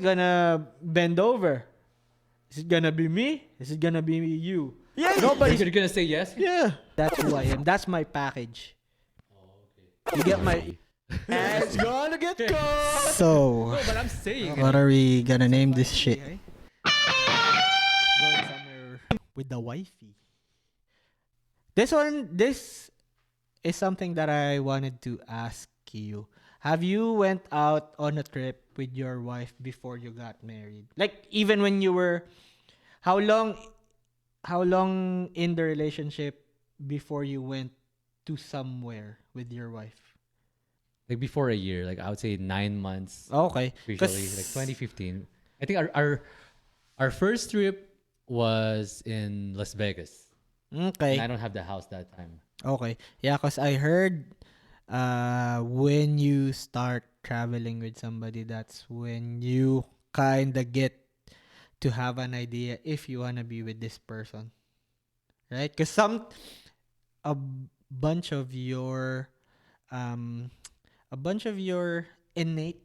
gonna bend over? Is it gonna be me? Is it gonna be you? Yeah. Nobody's. You're gonna say yes? Yeah. That's who I am. That's my package. You get my. It's gonna get cold. So, No, but I'm saying. what are we gonna name this shit? Going somewhere with the wifey. This is something that I wanted to ask you. Have you went out on a trip with your wife before you got married? Like even when you were how long how long in the relationship before you went to somewhere with your wife? Like before a year, like I would say 9 months Okay. usually, like 2015. I think our first trip was in Las Vegas. Okay. And I don't have the house that time. Okay. Yeah, cause I heard when you start traveling with somebody, that's when you kinda get to have an idea if you wanna be with this person. Right? Cause a bunch of your um a bunch of your innate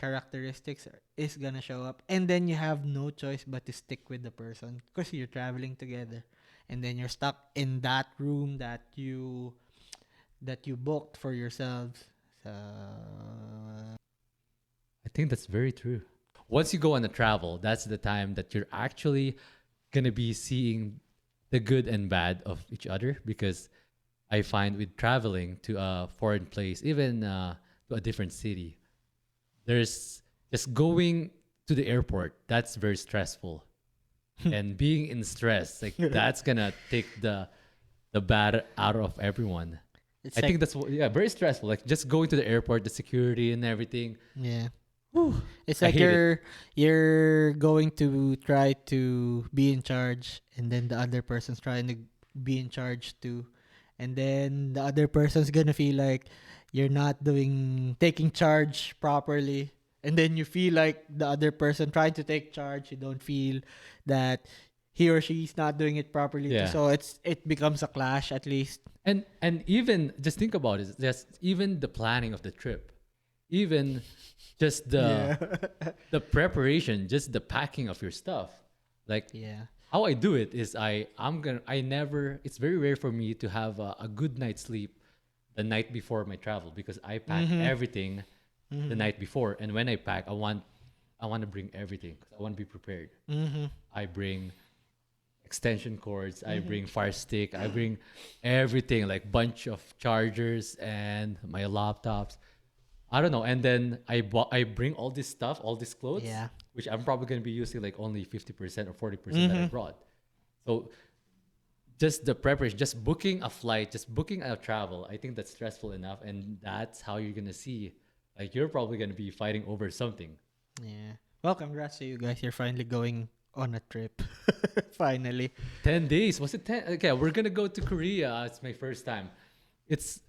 characteristics is gonna show up, and then you have no choice but to stick with the person because you're traveling together, and then you're stuck in that room that you booked for yourselves. So I think that's very true. Once you go on a travel, that's the time that you're actually gonna be seeing the good and bad of each other. Because I find with traveling to a foreign place, even to a different city, there's just going to the airport. That's very stressful, and being in stress, like that's gonna take the bad out of everyone. it's I like think yeah, very stressful. Like just going to the airport, the security and everything. yeah. It's I like hate it. you're going to try to be in charge, and then the other person's trying to be in charge too, and then the other person's gonna feel like you're not doing taking charge properly, and then you feel like the other person trying to take charge. You don't feel that he or she's not doing it properly too, Yeah. so it becomes a clash at least. And even just think about it, just even the planning of the trip, even just the preparation, just the packing of your stuff. Like Yeah. how I do it is I never, it's very rare for me to have a good night's sleep the night before my travel, because I pack everything the night before. And when I pack, I want to bring everything, 'cause I want to be prepared. I bring extension cords, I bring fire stick, I bring everything, like bunch of chargers and my laptops. I don't know. And then I bring all this stuff, all these clothes, Yeah. which I'm probably going to be using like only 50% or 40% that I brought. So just the preparation, just booking a flight, just booking a travel, I think that's stressful enough. And that's how you're going to see, like, you're probably going to be fighting over something. Yeah. Well, congrats to you guys. You're finally going on a trip. Finally. 10 days. Was it 10? Okay, we're going to go to Korea. It's my first time. It's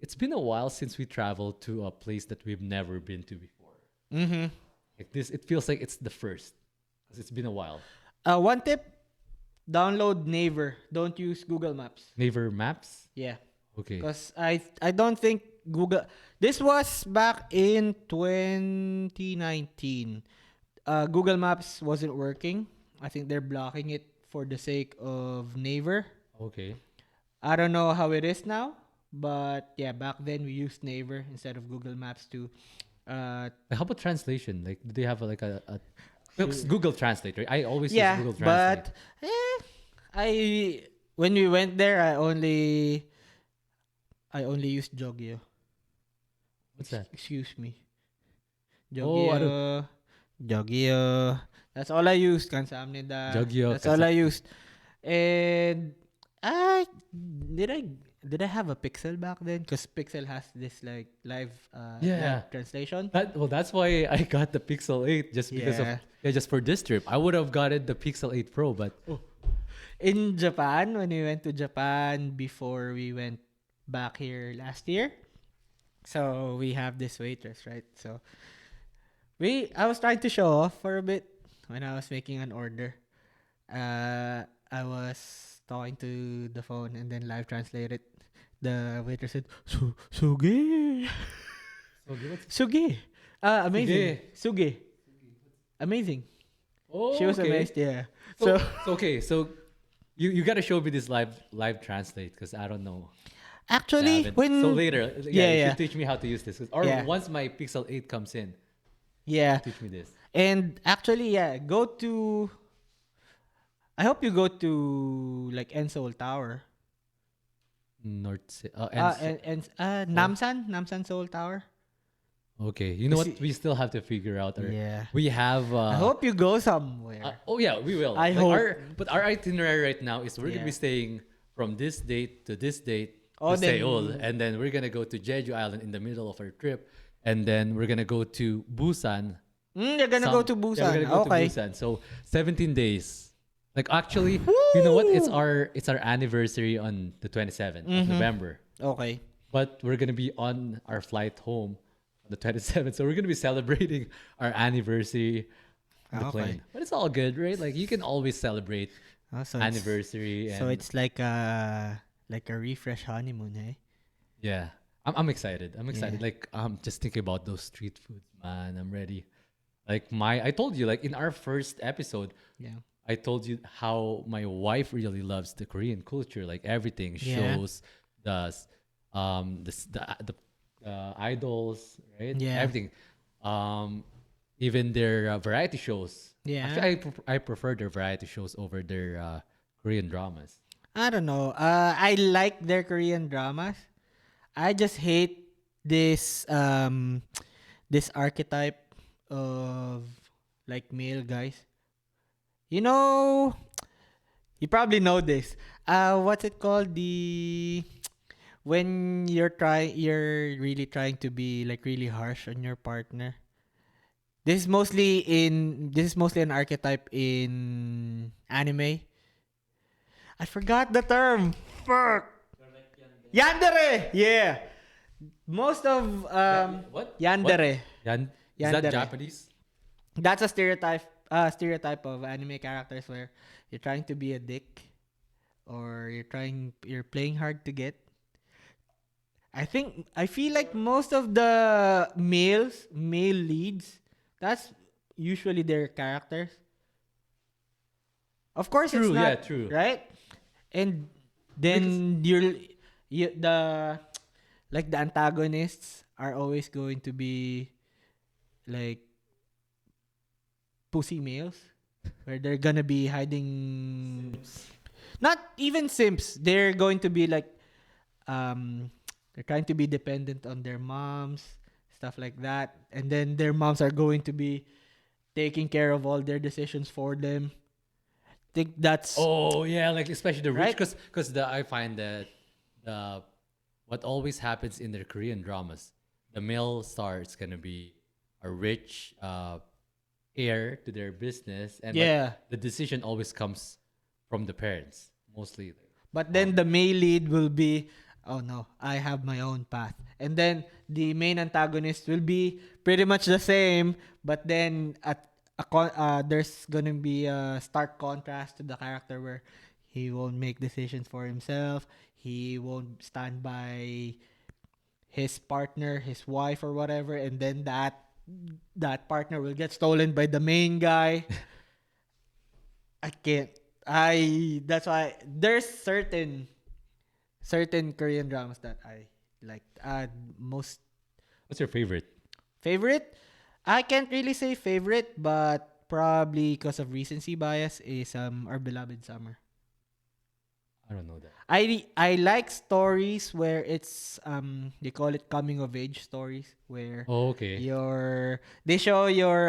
it's been a while since we traveled to a place that we've never been to before. Mm-hmm. Like this, it feels like it's the first, 'cause it's been a while. One tip: download Naver. Don't use Google Maps. Naver Maps. Yeah, Okay. because I don't think Google. This was back in 2019. Google Maps wasn't working. I think they're blocking it for the sake of Naver. Okay. I don't know how it is now, but yeah, back then we used Naver instead of Google Maps to. How about translation? Like, do they have like it's Google Translate, right? I always use Yeah, Google Translate. but I when we went there, I only used Jogyo. What's that? Excuse me, Oh, I don't. Jogyo, Jogyo. That's all I used. Kansamnida. Jogyo, That's all I used. And I did I did I have a Pixel back then? Because Pixel has this like live Yeah. live translation. That's why I got the Pixel 8, just because of Yeah. just for this trip. I would have gotten the Pixel 8 Pro, but In Japan, when we went to Japan before we went back here last year, so we have this waitress, right? So I was trying to show off for a bit when I was making an order. I was talking to the phone and then live translated. The waiter said, "Sugi, so good. sugi." Amazing. Sige. Suge. Amazing. Oh, She was okay. amazed, yeah. So, So okay, so you gotta show me this live translate because I don't know. I actually, haven't. So when later, yeah, you yeah, should teach me how to use this. Or yeah, once my Pixel 8 comes in, yeah, teach me this. and actually, yeah, go to. I hope you go to like Enseoul Tower. And oh, Namsan Seoul Tower. okay. You know Cause what? We still have to figure out. yeah, We have. I hope you go somewhere. Oh yeah, we will. I Like hope. but our itinerary right now is we're gonna be Yeah. staying from this date to this date Oh, to Seoul, then and then we're gonna go to Jeju Island in the middle of our trip, and then we're gonna go to Busan. you're gonna go to Yeah, we're Busan. gonna go Okay. to Busan. So 17 days. Like actually, you know what? It's Woo! our anniversary on the 27th of November. Okay. But we're gonna be on our flight home on the 27th. So we're gonna be celebrating our anniversary on the Okay. plane. But it's all good, right? Like you can always celebrate So anniversary so and it's like a refresh honeymoon, eh? yeah. I'm excited. I'm excited. Yeah. Like just thinking about those street foods, man. I'm ready. Like I told you, like in our first episode, Yeah. I told you how my wife really loves the Korean culture, like everything Yeah. shows, the idols, right? Yeah. Everything, even their variety shows. Yeah. Actually, I prefer their variety shows over their Korean dramas. I don't know. I like their Korean dramas. I just hate this archetype of like male guys. You know, you probably know this. What's it called? The when you're really trying to be like really harsh on your partner. This is mostly an archetype in anime. I forgot the term. Fuck. Yandere. Yeah. Most of What? yandere. Is that Yandere. Japanese? That's a stereotype of anime characters where you're trying to be a dick or you're playing hard to get. I feel like most of the male leads, that's usually their characters. Of course it's True. Yeah. not, True. right? And Because then the like the antagonists are always going to be like pussy males where they're gonna be hiding. Not even simps, they're going to be like they're trying to be dependent on their moms, stuff like that, and then their moms are going to be taking care of all their decisions for them. Think that's oh yeah, like especially the rich, right. because I find that the what always happens in their Korean dramas, the male star is gonna be a rich heir to their business, and Yeah. like the decision always comes from the parents mostly. But then the male lead will be, oh no, I have my own path. And then the main antagonist will be pretty much the same, but then there's gonna be a stark contrast to the character where he won't make decisions for himself. He won't stand by his partner, his wife, or whatever, and then that partner will get stolen by the main guy. I can't. That's why there's certain Korean dramas that I like. Most What's your favorite? favorite, I can't really say favorite, but probably because of recency bias is Our Beloved Summer. I don't know that. I like stories where it's they call it coming of age stories where Oh, okay. they show your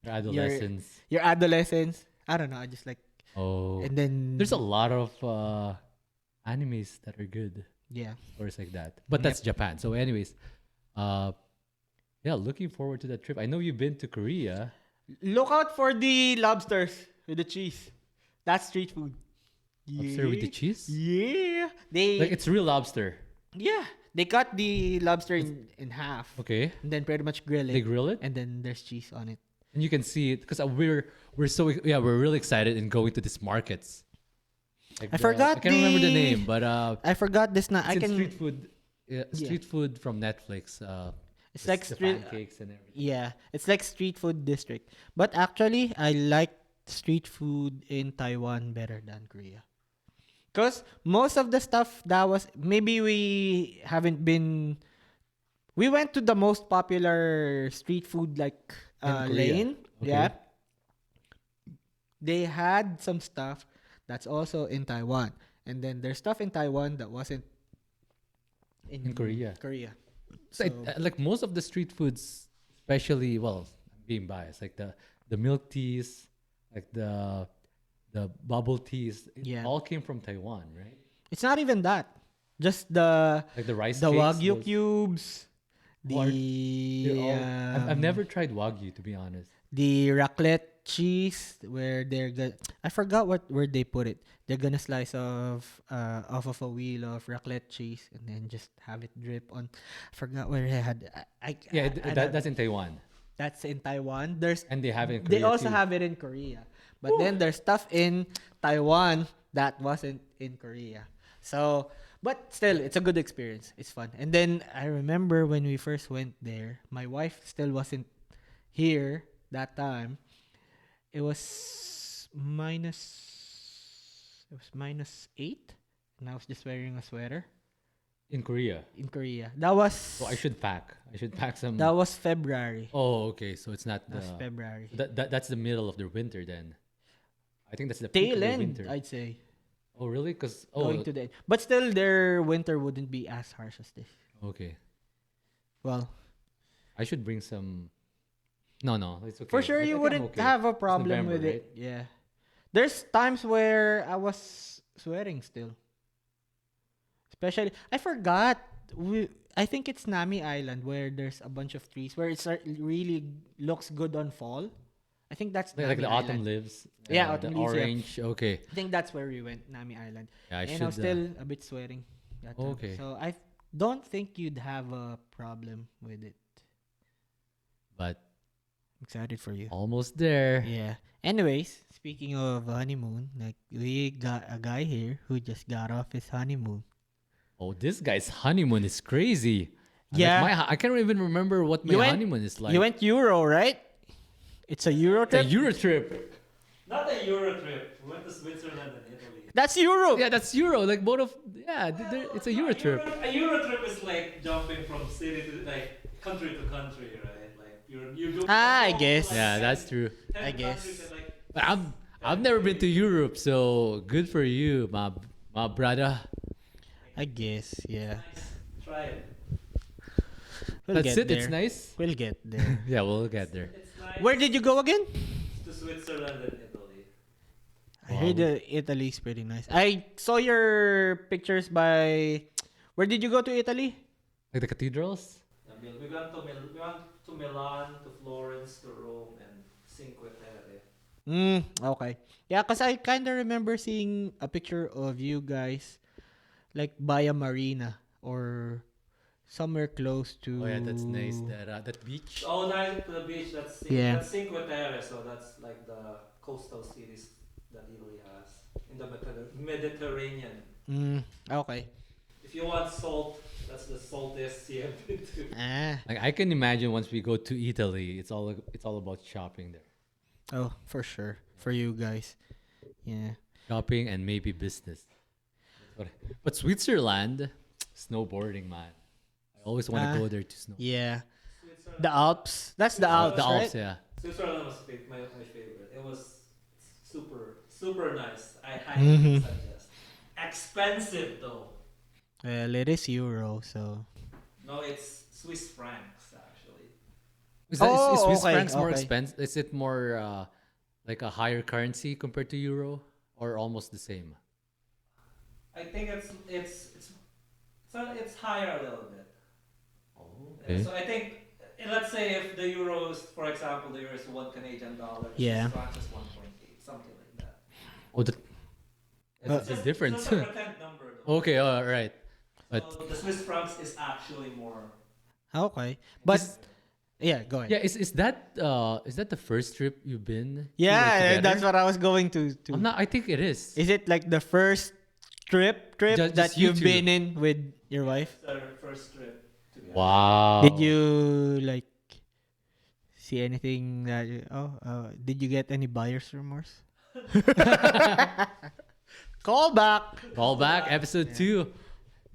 Your adolescence. your adolescence. I don't know. I just like, Oh, and then there's a lot of animes that are good, yeah. stories like that. But that's Japan. So, anyways, uh, yeah, looking forward to that trip. I know you've been to Korea. Look out for the lobsters with the cheese. That's street food. Lobster with the cheese? Yeah. Like it's real lobster. They cut the lobster in half Okay. and then pretty much grill They it. grill it, And then there's cheese on it. and you can see it because we're really excited in going to these markets. Like I forgot I can't remember the the- name, but I forgot this now. it's in street food. Yeah, street food from Netflix. It's like The street. pancakes and everything. Yeah, it's like street food district. But actually, I like street food in Taiwan better than Korea. Cause most of the stuff that was maybe we haven't been. We went to the most popular street food like In Korea. lane. Yeah, Okay. they had some stuff that's also in Taiwan, and then there's stuff in Taiwan that wasn't In in Korea. Korea. So So like most of the street foods, especially well, I'm being biased, like the milk teas, like the bubble teas, it yeah, all came from Taiwan, right? it's not even that. Just the Like the rice the cakes, wagyu those cubes, who are they're the all. I've never tried wagyu to be honest. the raclette cheese where they're gonna I forgot where they put it. They're gonna slice off of a wheel of raclette cheese and then just have it drip on. I forgot where they had. Yeah, I that don't- that's in Taiwan, that's in Taiwan. There's and they have it in they Korea also too. have it in Korea, but then there's stuff in Taiwan that wasn't in Korea. So, but still, it's a good experience. It's fun. And then I remember when we first went there, my wife still wasn't here that time. It was minus. It was -8, and I was just wearing a sweater In Korea. in Korea. That was. So I should pack. I should pack some. That was February. Oh, okay. So it's not That was February. that's the middle of their winter then. I think that's the peak Tail of their end, winter. I'd say. Oh, really? Because Going to the end. But still, their winter wouldn't be as harsh as this. okay. Well, I should bring some. No, no, it's okay. for sure I you think I'm wouldn't okay. have a It's problem November, with right? it. Yeah. There's times where I was sweating still. Especially, I forgot. I think it's Nami Island where there's a bunch of trees where it really looks good on fall. I think that's Like Nami the autumn Island. lives. Yeah, The autumn leaves, yeah. orange. Okay. I think that's where we went, Nami Island. Yeah, I And should. I was still a bit sweating that time. Okay. So I don't think you'd have a problem with it. But Excited for you. almost there. Yeah. Anyways, speaking of honeymoon, like we got a guy here who just got off his honeymoon. Oh, this guy's honeymoon is crazy. Yeah. I can't even remember what my You went- honeymoon is like. You went Euro, right? It's a Euro the trip. Euro trip. Not a Euro trip. We went to Switzerland and Italy. That's Euro. Yeah, that's Euro. Like both of it's a Euro trip. A Euro trip is like jumping from city to like country to country, right? Like you go. I from, guess. like, Yeah, that's true. 10 I guess. countries and, like, But I've never been to Europe, so good for you, my brother. I guess. Yeah. nice. Try it. We'll That's get it. there. It's nice. We'll get there. Yeah, we'll get there. It's nice. Where did you go again? To Switzerland and Italy. I heard Italy's pretty nice. I saw your pictures by. Where did you go to Italy? Like the cathedrals. We went to Milan, to Florence, to Rome, and Cinque Terre. Okay. Yeah, cause I kind of remember seeing a picture of you guys, like by a marina or somewhere close to. Oh yeah, that's nice. That beach. Oh, nice to the beach. That's Yeah. that's Cinque Terre, so that's like the coastal cities that Italy has in the Mediterranean. Okay. If you want salt, that's the saltiest sea I've been to. Like I can imagine once we go to Italy, it's all about shopping there, Oh, for sure. For you guys. Yeah. shopping and maybe business. But Switzerland, snowboarding, man. I always want to Ah, go there to snow. Yeah. Switzerland, The Alps. That's the Alps, The right? Alps, yeah. Switzerland was my favorite. It was super nice. I highly suggest. Expensive though. Well, it is Euro, so. No, it's Swiss francs actually. Is Swiss okay, francs more okay. expensive? Is it more like a higher currency compared to euro, or almost the same? I think it's higher a little bit. Okay. So I think let's say if the euro is, for example, the euro is $1 Canadian, Yeah. Swiss francs is 1.8, something like that. Oh, It's the difference. Just a pretend number though. Okay, all right. But So the Swiss francs is actually more. Okay. But. Yeah, go ahead. yeah, is that the first trip you've been? Yeah, together? that's what I was going to. I'm not. I think it is. Is it like the first trip Just that you you've two? been in with your wife? It's our first trip To be honest. Did Wow. you like see anything that did you get any buyer's remorse? Call back. Call Call back back. episode Yeah. 2.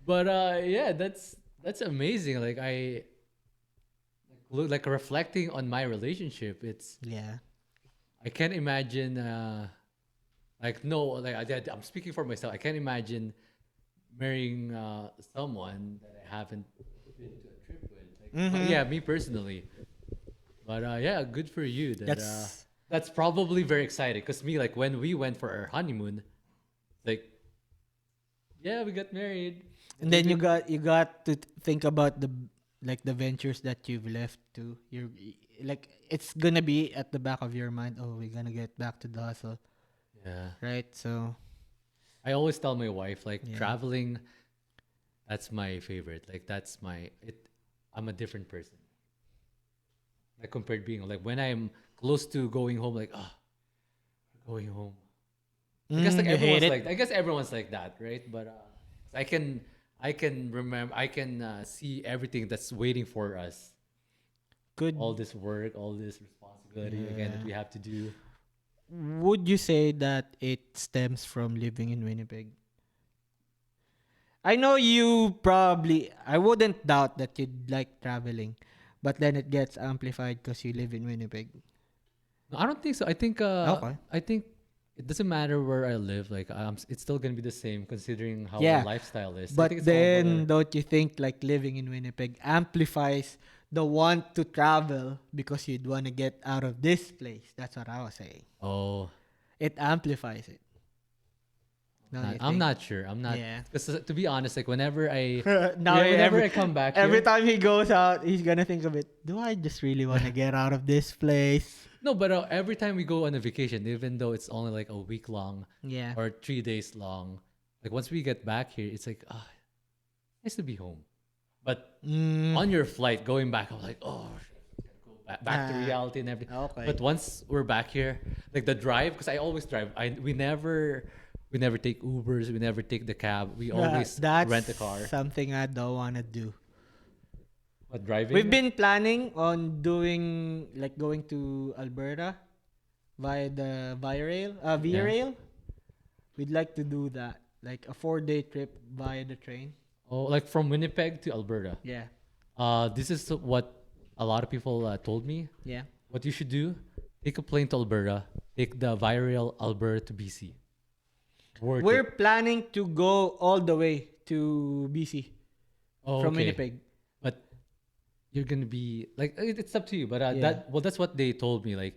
But yeah, that's amazing. Like I look like reflecting on my relationship. Yeah. I can't imagine like no like I'm speaking for myself. I can't imagine marrying someone that I haven't been to a trip with. Like Mm-hmm. yeah, me personally. But yeah, good for you. That's That's probably very exciting. Cause me, like when we went for our honeymoon, like yeah, we got married. and We've then been you got to think about the like the ventures that you've left to. You're like it's gonna be at the back of your mind. Oh, we're gonna get back to the hustle, yeah. right? So I always tell my wife like yeah. traveling. That's my favorite. Like that's my it. I'm a different person. Like compared being like when I'm close to going home, like going home. I guess like You hate everyone's it. like I guess everyone's like that, right? But I can I can remember I can see everything that's waiting for us. Good. All this work, all this responsibility again that Yeah. we have to do. Would you say that it stems from living in Winnipeg? I know you probably. I wouldn't doubt that you'd like traveling, but then it gets amplified because you live in Winnipeg. No, I don't think so. Okay. I think it doesn't matter where I live. Like it's still gonna be the same considering how our Yeah, lifestyle is. I think but it's all about our. then don't you think like living in Winnipeg amplifies the want to travel because you'd want to get out of this place? That's what I was saying. Oh, It amplifies it. Don't you I'm think? not sure. I'm not Yeah. because to be honest, like whenever Now whenever I come back every here. time he goes out, he's gonna think of it. Do I just really want to get out of this place? No, but every time we go on a vacation, even though it's only like a week long Yeah. or 3 days long, like once we get back here, it's like nice to be home. But Mm, on your flight going back, I'm like, oh, shit, gotta go back to ah, reality and everything. okay. But once we're back here, like the drive, because I always drive. We never take Ubers. We never take the cab. We always That's rent a car. something I don't want to do. But driving, We've been planning on doing like going to Alberta via the Via yeah. Rail. We'd like to do that, like a 4 day trip via the train. Oh, like from Winnipeg to Alberta. Yeah, This is what a lot of people told me. yeah. What you should do: take a plane to Alberta, take the via rail Alberta to BC. Worth We're it. planning to go all the way to BC Oh, from okay. Winnipeg. But you're gonna be like it's up to you. But Yeah. that's what they told me. Like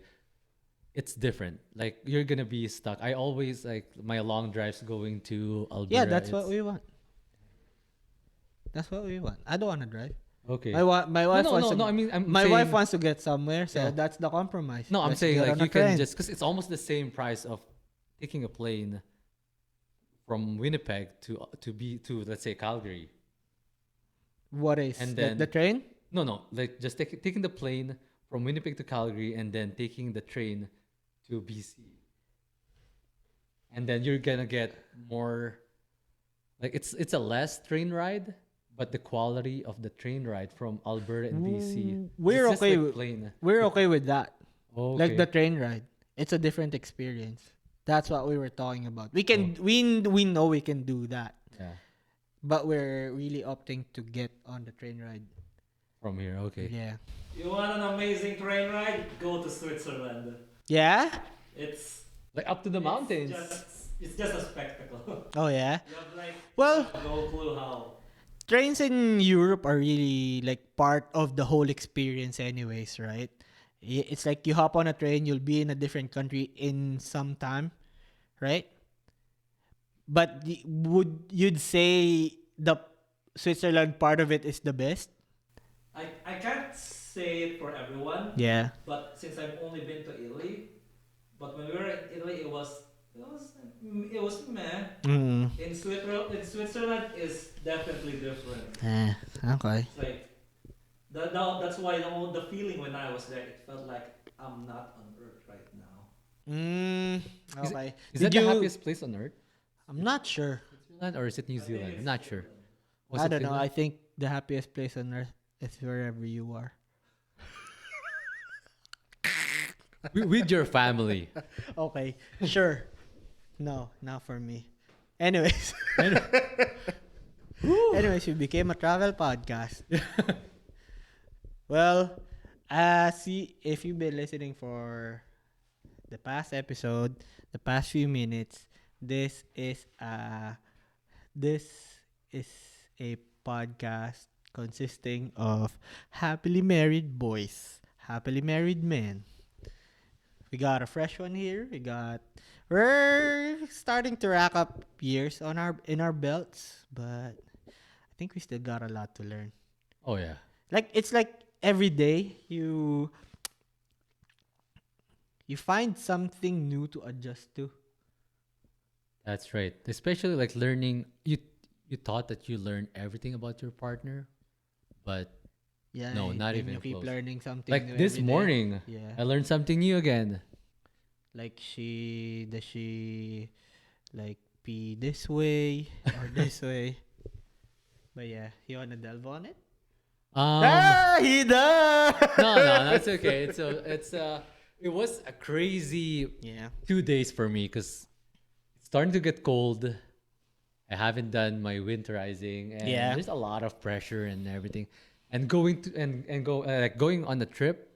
it's different. Like you're gonna be stuck. I always like my long drives going to Yeah, Alberta. that's what It's we want. That's what we want. I don't want to drive. okay. My No, wife no, wants no, to no. I mean, I'm my saying, wife wants to get somewhere, so Yeah. that's the compromise. no. I'm Let's saying get like on a you can train. just because it's almost the same price of taking a plane from Winnipeg to let's say Calgary, What is and the then train? no, like just taking the plane from Winnipeg to Calgary and then taking the train to BC, and then you're gonna get more. Like it's a less train ride, but the quality of the train ride from Alberta and BC, We're it's just okay. like plane. We're okay with that. Okay. Like the train ride. It's a different experience. That's what we were talking about. We can Oh. we know we can do that, Yeah. but we're really opting to get on the train ride. From here, okay. Yeah. You want an amazing train ride? Go to Switzerland. Yeah. It's Like up to the mountains. it's just a spectacle. Oh yeah. You have like Well, no clue how. trains in Europe are really like part of the whole experience, anyways, right? It's like you hop on a train, you'll be in a different country in some time, right? But would you'd say the Switzerland part of it is the best? I can't say it for everyone, Yeah. but since I've only been to Italy, but when we were in Italy, it was meh. Mm. In Switzerland is definitely different. Okay. It's like that's why the feeling when I was there, it felt like I'm not on Earth right now. Okay. Is Did that you? the happiest place on earth? I'm not sure. Switzerland or is it New I think Zealand? it's I'm not sure. Finland. Was I it don't know. I Finland? think the happiest place on earth It's wherever you are. With your family. Okay, sure. No, not for me. Anyways, And- Woo. anyways, we became a travel podcast. Well, see if you've been listening for the past episode, the past few minutes, this is a this is a podcast consisting of happily married boys, happily married men. We got a fresh one here. We're starting to rack up years on our belts, but I think we still got a lot to learn. Oh yeah. Like it's like every day you find something new to adjust to. That's right. Especially like learning you thought that you learned everything about your partner, but Yeah, no, not and you even keep close. learning something new Like this every day. morning, Yeah. I learned something new again. Like does she like pee this way or this way? But yeah, you wanna delve on it? He does. No, that's okay. It was a crazy Yeah. 2 days for me because it's starting to get cold. I haven't done my winterizing, and Yeah. there's a lot of pressure and everything. And going to and go like going on the trip,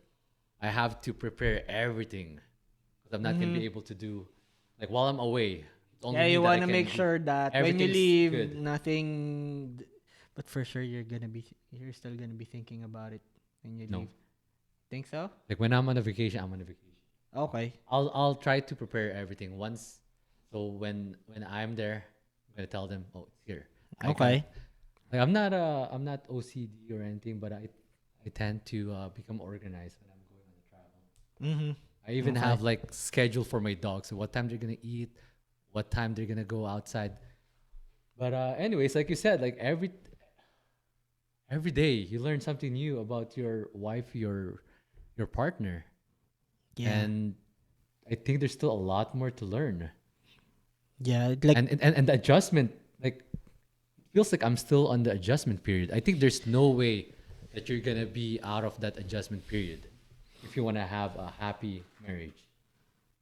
I have to prepare everything because I'm not gonna be able to do like while I'm away. It's only Yeah, me you that I wanna can make do. sure that when you Everything's leave, good. nothing. But for sure, you're still gonna be thinking about it when you No, leave. Think so? like when I'm on a vacation, I'm on a vacation. Okay. I'll try to prepare everything once. So when I'm there, I'm gonna tell them, oh, it's here. I got Okay. like I'm not OCD or anything, but I tend to become organized when I'm going on the travel. Mm-hmm. I even Okay. have like schedule for my dogs, so what time they're gonna eat, what time they're gonna go outside. But anyways, like you said, like every day you learn something new about your wife, your partner, Yeah. and I think there's still a lot more to learn. Yeah. Like And the adjustment, like feels like I'm still on the adjustment period. I think there's no way that you're gonna be out of that adjustment period if you wanna have a happy marriage.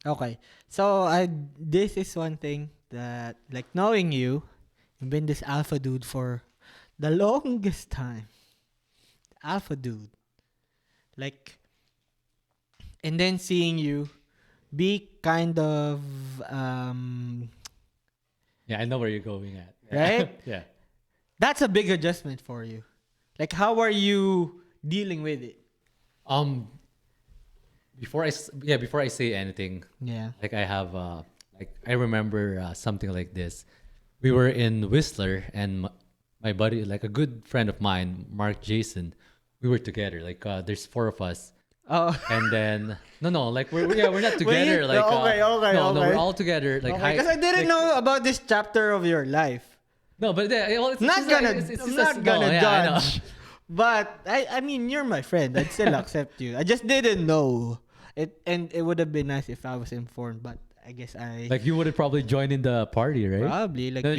okay. So I this is one thing that like knowing you've been this alpha dude for the longest time. Alpha dude. Like and then seeing you be kind of Yeah, I know where you're going at. right? Yeah. That's a big adjustment for you. Like how are you dealing with it? Um. Before I say anything, Yeah. like I have like I remember something like this. We were in Whistler, and my buddy, like a good friend of mine, Mark Jason, we were together. Like there's four of us, Oh. and then no, like we're not Wait, together. Like okay, no, okay. we're all together. Like Okay, because I didn't like, know about this chapter of your life. No, but well, it's I'm not just gonna, it's I'm just a not small- gonna yeah, I know. judge. But I mean, you're my friend. I'd still accept you. I just didn't know it, and it would have been nice if I was informed. But I guess I Like you would have probably joined in the party, right? probably like No,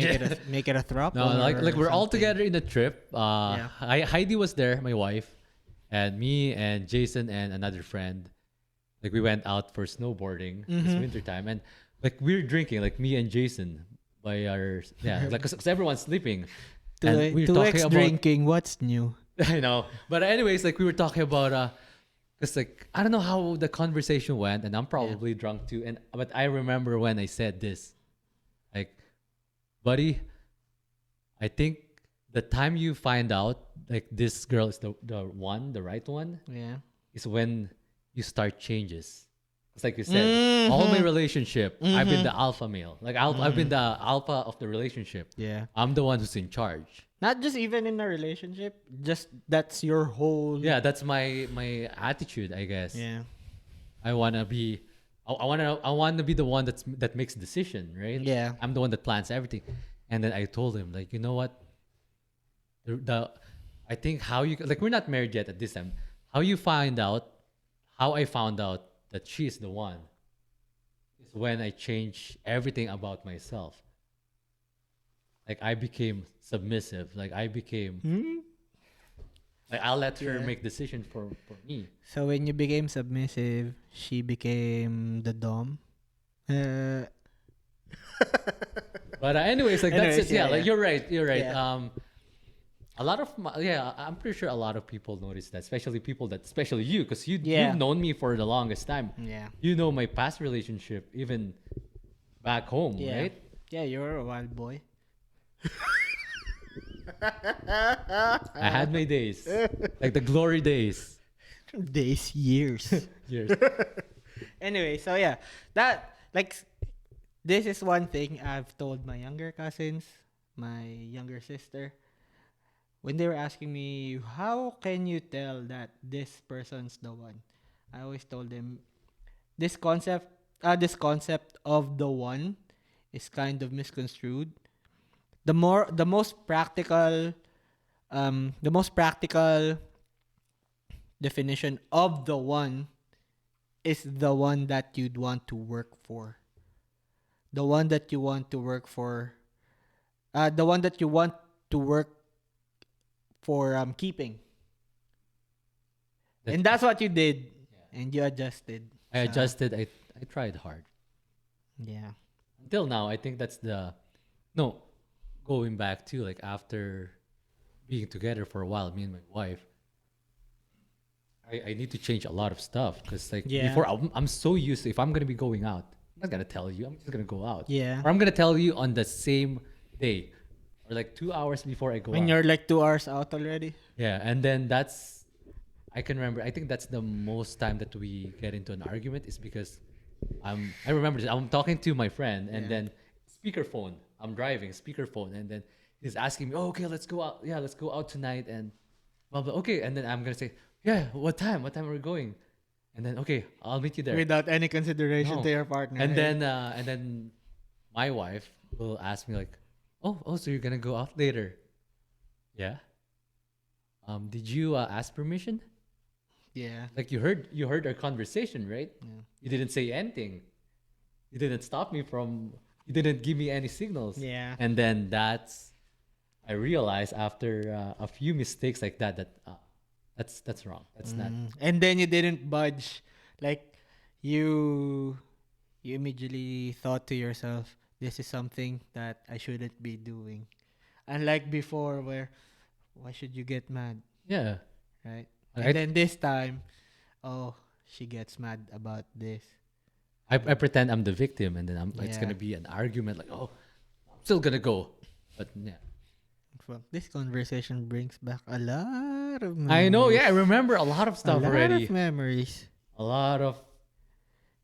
make it a throuple. No, like we're all something. together in the trip. Yeah. Heidi was there, my wife, and me and Jason and another friend. Like we went out for snowboarding this winter time, and like we're drinking, like me and Jason, by our like cause everyone's sleeping, and we were Two talking X about. drinking. What's new? I know, but anyways, like we were talking about cause like I don't know how the conversation went, and I'm probably drunk too, and but I remember when I said this, like, buddy, I think the time you find out like this girl is the right one, Yeah. is when you start changes. It's like you said, all my relationship, I've been the alpha male. Like I've been the alpha of the relationship. Yeah. I'm the one who's in charge. Not just even in a relationship. Just that's your whole. Yeah, that's my attitude, I guess. Yeah. I wanna be, I wanna be the one that makes decision, right? Yeah. I'm the one that plans everything. And then I told him, like, you know what? The I think how you like we're not married yet at this time. How I found out that she's the one is when I changed everything about myself. Like I became submissive. Like I became Like I'll let her Yeah. make decision for me. So when you became submissive, she became the dom. Uh, But anyways, like that's it. anyways, Yeah, yeah, like yeah, you're right. You're right. yeah, A lot of yeah, I'm pretty sure a lot of people notice that, especially people that, especially you, because you've yeah, known me for the longest time. yeah, You know my past relationship, even back home, yeah, right? yeah. You're a wild boy. I had my days, like the glory days. Days, years. Years. Anyway, so yeah, that like this is one thing I've told my younger cousins, my younger sister, when they were asking me, how can you tell that this person's the one? I always told them this concept of the one is kind of misconstrued. The most practical the most practical definition of the one is the one that you'd want to work for. The one that you want to work for. The one that you want to work for keeping. That, And that's what you did. yeah. And you adjusted. I So, adjusted. I tried hard. yeah. Until now, I think that's the no. Going back to like after being together for a while, me and my wife, I need to change a lot of stuff because like Yeah. before I'm so used to if I'm gonna be going out, I'm not gonna tell you. I'm just gonna go out. Yeah. Or I'm gonna tell you on the same day, or like 2 hours before I go When out. you're like 2 hours out already. Yeah, and then that's I can remember. I think that's the most time that we get into an argument is because I remember this. I'm talking to my friend and Yeah. then speakerphone. I'm driving speakerphone and then he's asking me, "Oh, okay, let's go out. Yeah, let's go out tonight." And blah, blah. Okay, and then I'm gonna say, "Yeah, what time? What time are we going?" And then okay, I'll meet you there. Without any consideration No. to your partner. And eh? then my wife will ask me like, "Oh, so you're gonna go out later?" Yeah. Did you ask permission? Yeah. Like you heard our conversation, right? Yeah. You didn't say anything. You didn't stop me from. You didn't give me any signals. Yeah. And then I realized after a few mistakes like that that's wrong. That's not. And then you didn't budge. Like you you immediately thought to yourself, this is something that I shouldn't be doing. Unlike before where why should you get mad? Yeah. Right? I And then this time, oh, she gets mad about this. I pretend I'm the victim, and then it's Yeah. gonna be an argument like, oh, I'm still gonna go, but yeah. Well, this conversation brings back a lot of I know. Yeah, I memories. remember a lot of A stuff lot already. of memories. A lot of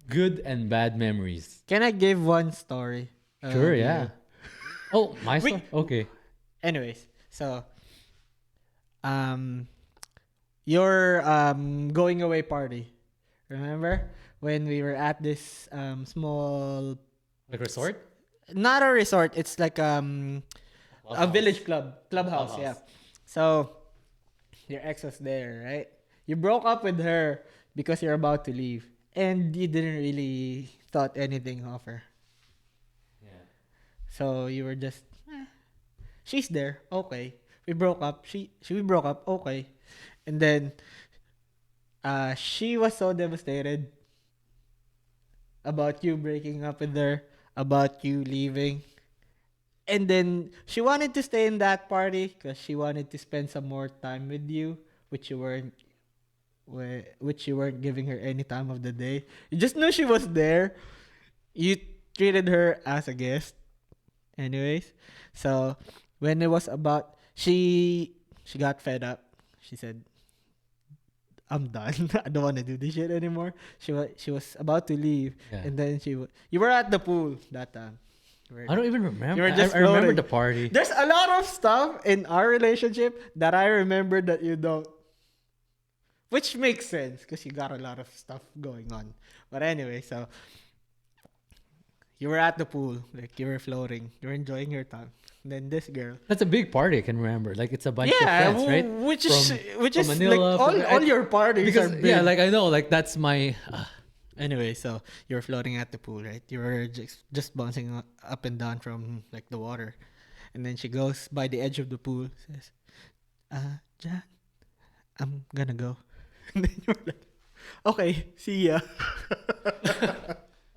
good and bad memories. Can I give one story? Sure. to Yeah. you? Oh, my Wait. story. Okay. Anyways, so um your going away party. Remember when we were at this small, Like resort. not a resort, it's like a Clubhouse. village clubhouse, yeah. So your ex was there, right? You broke up with her because you're about to leave and you didn't really thought anything of her. Yeah. So you were just she's there, okay. We broke up. We broke up, okay. And then she was so devastated about you breaking up with her, about you leaving. And then she wanted to stay in that party because she wanted to spend some more time with you, which you weren't which you weren't giving her any time of the day. You just knew she was there. You treated her as a guest. Anyways, so when it was about she got fed up. She said, "I'm done. I don't want to do this shit anymore." She was about to leave, Yeah. and then you were at the pool that time. I don't even remember. You were just I remember floating. the party. There's a lot of stuff in our relationship that I remember that you don't, which makes sense because you got a lot of stuff going on. But anyway, so you were at the pool, like you were floating, you were enjoying your time. And then this girl, That's a big party. I can remember. Like it's a bunch of yeah, friends, right? which is From Manila, like all your parties because are big. yeah, like I know, like that's my. Anyway, so you're floating at the pool, right? You were just bouncing up and down from like the water, and then she goes by the edge of the pool, says, "John, I'm gonna go. And then you're like, okay, see ya.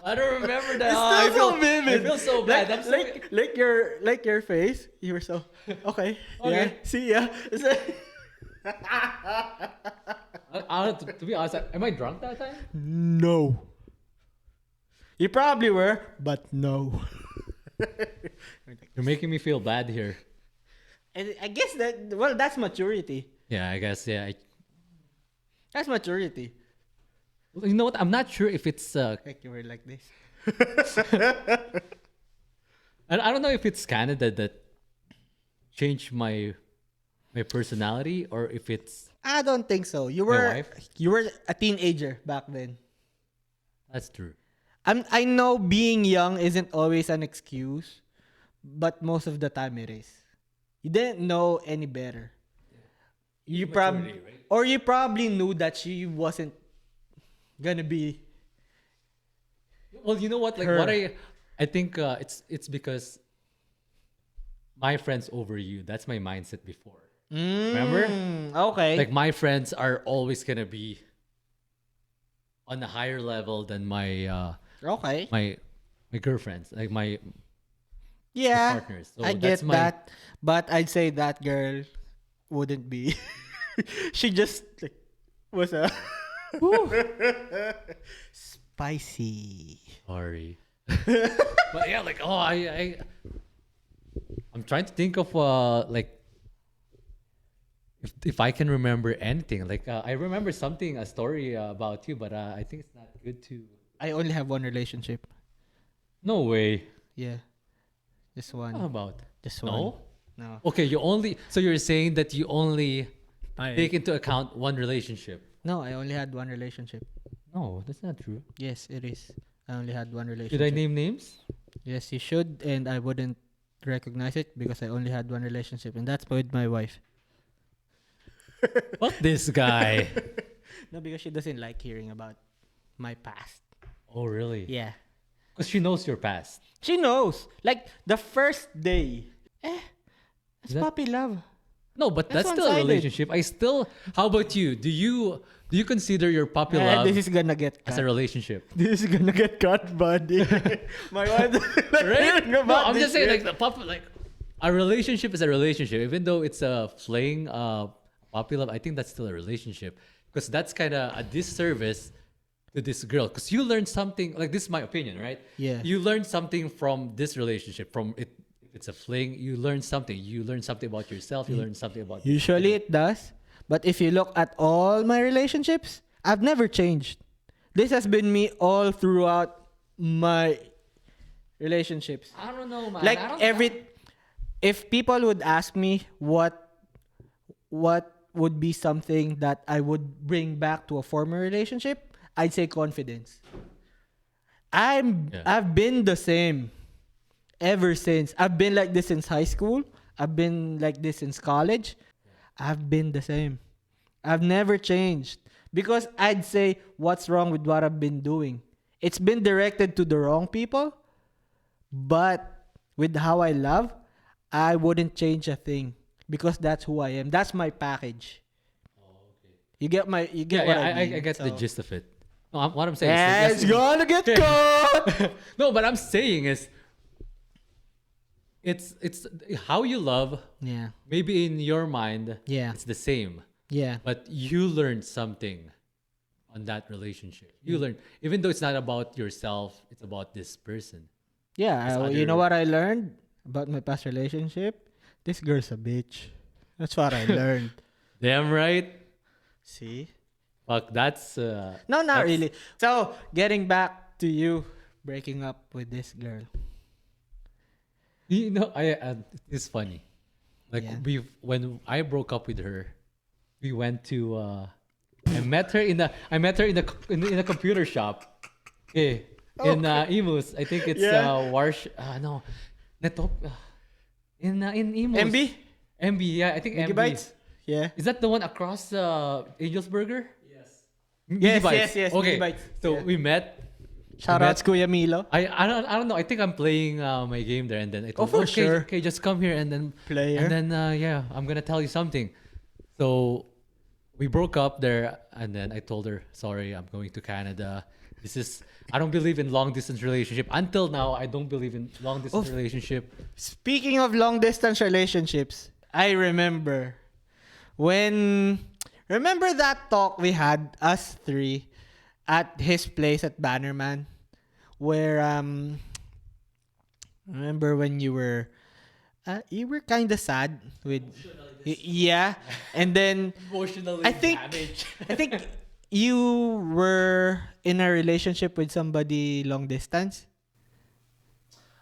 I don't remember that. It's I still so feel, vivid. I feel so bad. I'm so, Like your face. You were so okay. Yeah. Okay. See ya. It's like- to be honest, am I drunk that time? no. You probably were, but no. You're making me feel bad here. And I guess that's maturity. Yeah, I guess. Yeah. That's maturity. You know what? I'm not sure if it's. Like you were like this. I don't know if it's Canada that changed my personality or if it's. I don't think so. wife? You were a teenager back then. That's true. I know being young isn't always an excuse, but most of the time it is. You didn't know any better. You probably Maturity, right? or you probably knew that she wasn't gonna be. Well, you know what? Like Her. what I think it's because my friends over you. That's my mindset before. Remember? Okay. Like my friends are always gonna be on a higher level than my okay. my girlfriends, like my Yeah. partners. So I that's get my- that, but I'd say that girl wouldn't be. She just like, was a spicy. Sorry. But yeah, like I'm trying to think of like if I can remember anything. Like I remember a story about you, but I think it's not good to. I only have one relationship. No way. Yeah, just How one. about? Just one. No. No. Okay, so you're saying that you only I, take into account one relationship. no, I only had one relationship. No, that's not true. Yes, it is. I only had one relationship. Should I name names? Yes, you should, and I wouldn't recognize it because I only had one relationship, and that's with my wife. Fuck this guy. No, because she doesn't like hearing about my past. Oh, really? Yeah. Because she knows your past. She knows. Like the first day. It's Is that- puppy love. No, but That's that's still a one-sided. relationship. How about you? Do you consider your puppy love This is gonna get as cut. a relationship? This is gonna get cut, buddy. My wife doesn't like Right? hearing No, about I'm this just saying shit. like the puppy like a relationship is a relationship. Even though it's a flaying puppy love, I think that's still a relationship. Because that's kinda a disservice to this girl. Because you learned something, like this is my opinion, right? Yeah. You learned something from this relationship, from it. If it's a fling, you learn something. You learn something about yourself. You learn something about. Usually it does. But if you look at all my relationships, I've never changed. This has been me all throughout my relationships. I don't know, man. Like I don't, if people would ask me what would be something that I would bring back to a former relationship, I'd say confidence. I've been the same ever since. I've been like this since high school. I've been like this since college. I've been the same. I've never changed because I'd say what's wrong with what I've been doing. It's been directed to the wrong people, but with how I love, I wouldn't change a thing because that's who I am. That's my package. You get what I mean? I get the So- gist of it. No, what I'm saying Yeah, is it's gonna get caught. no, but I'm saying is it's how you love. Yeah, Maybe in your mind, Yeah. it's the same, yeah, but you learned something on that relationship. You learned, even though it's not about yourself, it's about this person. yeah. This You know other- what I learned about my past relationship? This girl's a bitch. That's what I learned. Damn right. See? Fuck, that's No, not That's- really. So, getting back to you breaking up with this girl. you know. It's funny. Like Yeah. when I broke up with her, we went to. I met her in a computer shop. Okay. In Emus, I think it's Yeah. no, Netop. In Emus. MB? MB, yeah, I think MB. Gigabytes? Yeah. Is that the one across Angel's Burger? Yes. Gigabytes. yes, Okay. Gigabytes. So Yeah. we met. Shout out to Kuya Milo. I don't know. I think I'm playing my game there, and then I told for okay, sure. okay, just come here, and then Player. and then yeah, I'm gonna tell you something. So we broke up there, and then I told her, "Sorry, I'm going to Canada. This is I don't believe in long distance relationship. Until now, I don't believe in long Oh, distance relationship." speaking of long distance relationships, I remember when remember that talk we had us three at his place at Bannerman where remember when you were kind of sad with Emotionally yeah, and then Emotionally I think damaged. I think you were in a relationship with somebody long distance.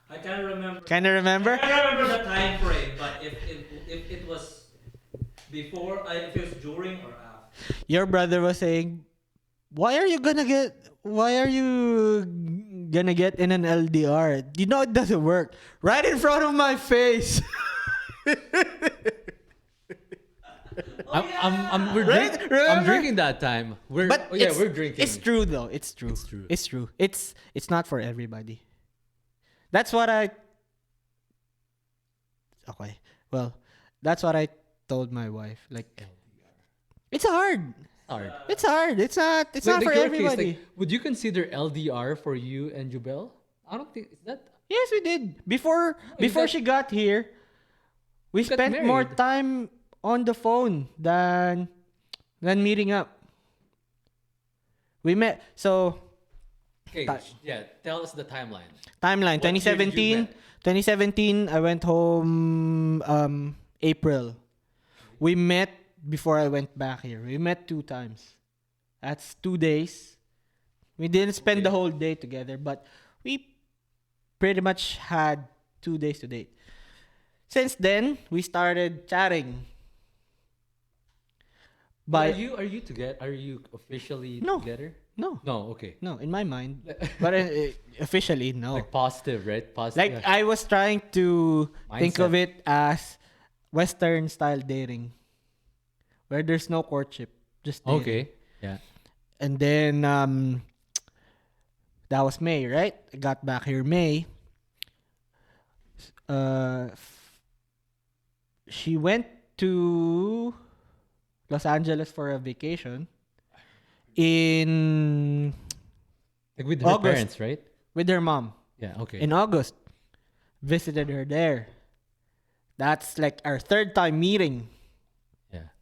I can't remember. Kind of remember? I can't remember the time frame, but if it was before, if it was during or after. Your brother was saying, why are you gonna get in an LDR? You know it doesn't work. Right in front of my face. Oh yeah. We're Right? I'm Remember? drinking that time. But We're drinking. it's true though. It's true. It's true. It's true. It's not for everybody. That's what I okay. Well, that's what I told my wife. Like it's hard. Hard. It's hard. It's not for your everybody. Case, would you consider LDR for you and Jubel? I don't think is that. Yes, we did. Before you got- she got here, we got spent more married. time on the phone than meeting up. We met so Okay, Ta- yeah. Tell us the timeline. timeline What year did you 2017 I went home April. We met before I went back here. We met 2 times. That's 2 days. We didn't spend the Okay. whole day together, but we pretty much had 2 days to date. Since then, we started chatting. But By are you together? Are you officially No. together? no, No. Okay. no, in my mind, but officially no. Like positive, right? Positive. Like I was trying to think of Mindset. it as Western style dating, where there's no courtship, just dating. Okay. Yeah. And then that was May, right? I got back here May. She went to Los Angeles for a vacation in Like with her August. parents, right? with her mom Yeah. Okay. in August. Visited her there. That's like our third time meeting. yeah.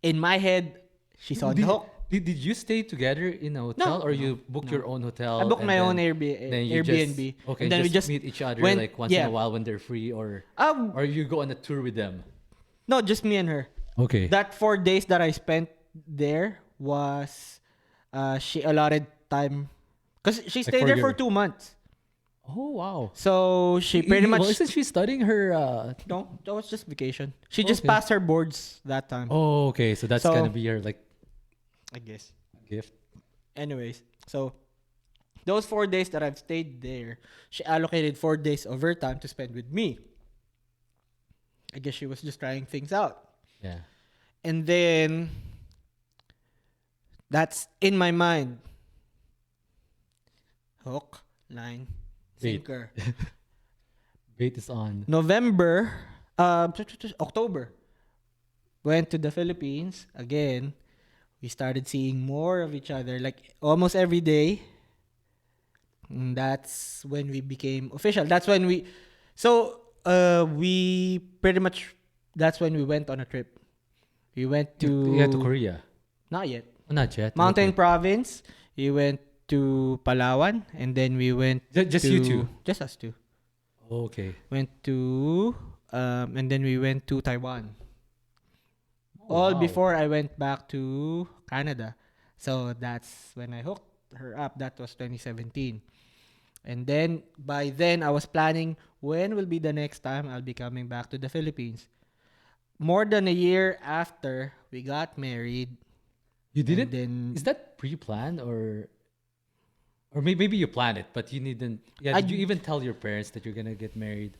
In my head, she's on the hook. Did you stay together in a hotel or you booked no. your own hotel? I booked and my own then you Airbnb. Okay, and then we just meet each other went- like once yeah. in a while when they're free, or um you go on a tour with them. no, just me and her. Okay. That 4 days that I spent there was she allotted time because she Like stayed for there for your- 2 months. Oh wow. So she pretty much Well, isn't she studying her? no, that was just vacation. She just Okay. passed her boards that time. Oh, okay. So that's So- gonna be her like I guess. gift. Anyways, so those 4 days that I've stayed there, she allocated 4 days of her time to spend with me. I guess she was just trying things out. Yeah. And then that's in my mind. Hook, line, Bait. sinker. Bait is on. November, October, went to the Philippines again. We started seeing more of each other, like almost every day. And that's when we became official. That's when we pretty much, that's when we went on a trip. We went to, Yeah, to Korea. not yet, Oh, not yet. Mountain Okay. Province. We went to Palawan, and then we went Just to, you two. just us two. Okay. Went to and then we went to Taiwan. All wow. before I went back to Canada. So that's when I hooked her up. That was 2017. And then by then I was planning when will be the next time I'll be coming back to the Philippines. More than a year after we got married. You didn't. then- Is that pre-planned or maybe you planned it, but you didn't? Yeah. I- Did you even tell your parents that you're gonna get married?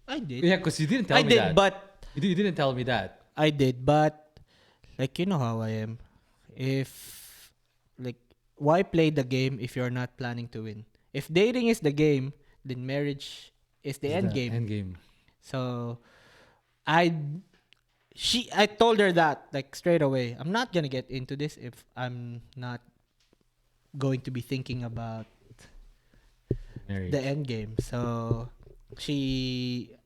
I did. Yeah, because you didn't tell I me did, that. but You didn't tell me that. I did, but like you know how I am. If like why play the game if you're not planning to win? If dating is the game, then marriage is the Is end game. End game. So I I told her that like straight away. I'm not gonna get into this if I'm not going to be thinking about the Marriage. end game. So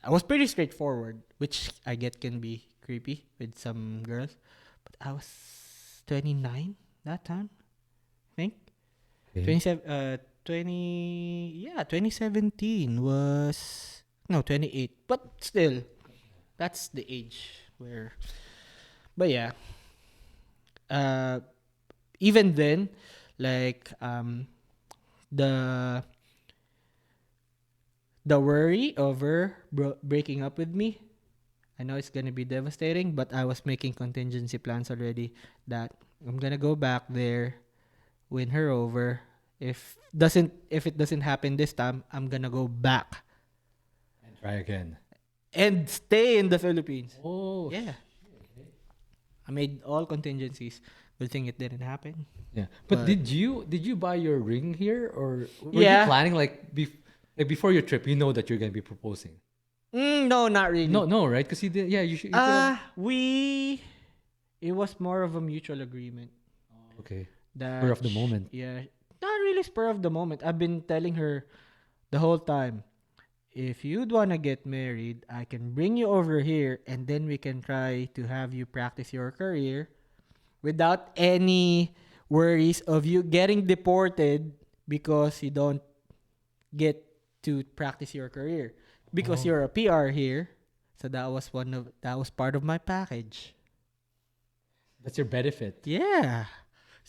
I was pretty straightforward, which I get can be creepy with some girls. But I was 29 that time, I think. Okay. 27 20 yeah, 2017 was no 28, but still that's the age where but yeah, uh even then like the the worry over breaking up with me, I know it's gonna be devastating, but I was making contingency plans already that I'm gonna go back there, win her over. If it doesn't happen this time, I'm gonna go back And try again. and stay in the Philippines. Oh, Yeah, I made all contingencies. Good thing it didn't happen. yeah. But But did you buy your ring here, or were you yeah, planning like like before your trip? You know that you're gonna be proposing. no, not No, really. no, right? Because you did. Yeah, you could have. We it was more of a mutual agreement Okay. Spur that of the moment. yeah, not really spur of the moment. I've been telling her the whole time, if you'd want to get married, I can bring you over here and then we can try to have you practice your career without any worries of you getting deported because you don't get to practice your career because Oh, you're a PR here. So that was part of my package. that's your benefit. Yeah.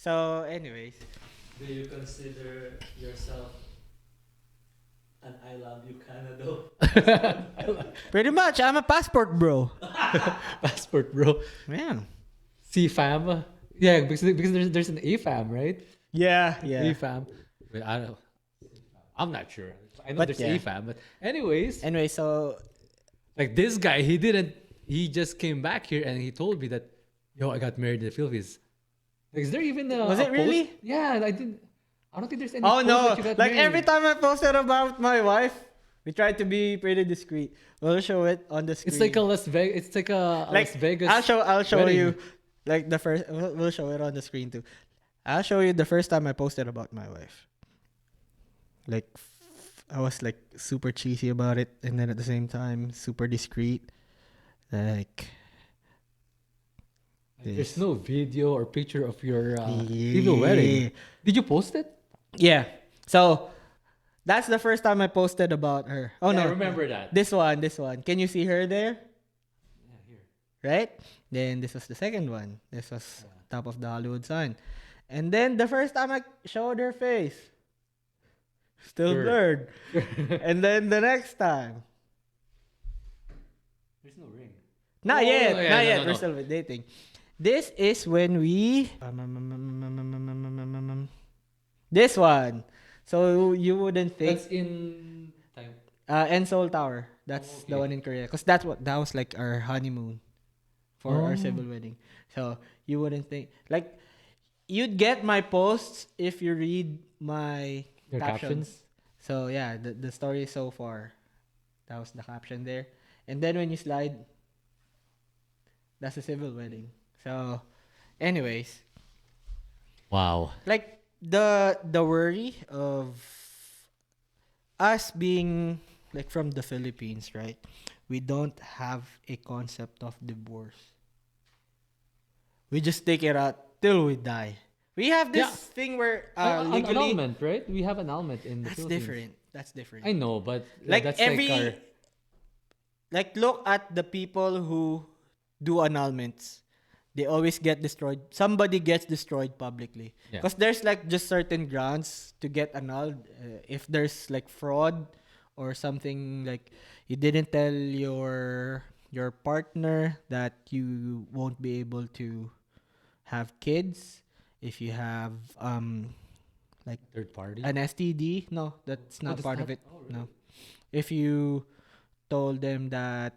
So anyways, Do you consider yourself an I love you Canada? pretty much I'm a passport bro. Passport, bro. Yeah. C fam. Yeah, because there's an A fam, right? Yeah, A yeah. fam. Wait, I don't. I'm not sure. I know But there's yeah. A fam, but anyways, Anyway, so like this guy, he didn't. He just came back here and he told me that, yo, I got married in the Philippines. Like, is there even was a it post? really? Yeah, I didn't. I don't think there's any Oh post that no! you got Like every married. time I posted about my wife, we tried to be pretty discreet. We'll show it on the screen. It's like a Las Vegas. It's like a like Las Vegas I'll show wedding. you like the first we'll show it on the screen too. I'll show you the first time I posted about my wife. Like I was like super cheesy about it and then at the same time super discreet. Like Like, there's this. no video or picture of your even wedding. Yeah. Did you post it? Yeah. So that's the first time I posted about her. Oh Yeah, I no. remember that. This one. Can you see her there? Yeah, here. Right? Then this was the second one. This was top of the Hollywood sign. And then the first time I showed her face, still Sure. blurred. And then the next time, There's no ring. not Oh, yet, yeah, not no, yet. no, We're no. still dating. This is when we this one. So you wouldn't think That's in time. and Seoul Tower. That's Oh, the okay. one in Korea. Cause that was like our honeymoon for our Oh. civil wedding. So you wouldn't think like you'd get my posts if you read my Your captions. captions? So yeah, the story so far, that was the caption there. And then when you slide, that's a civil wedding. So, anyways, Wow. like the worry of us being like from the Philippines, right? We don't have a concept of divorce. We just take it out till we die. We have this Yeah. thing where An legally annulment, right? We have annulment in the that's Philippines. different. That's different. I know, but Like that's every like our. like look at the people who do annulments. They always get destroyed. Somebody gets destroyed publicly Yeah. because there's like just certain grounds to get annulled. If there's like fraud or something like you didn't tell your partner that you won't be able to have kids. If you have like Third party. an STD, no, that's Oh, not that's part not. of it. Oh, No. really? If you told them that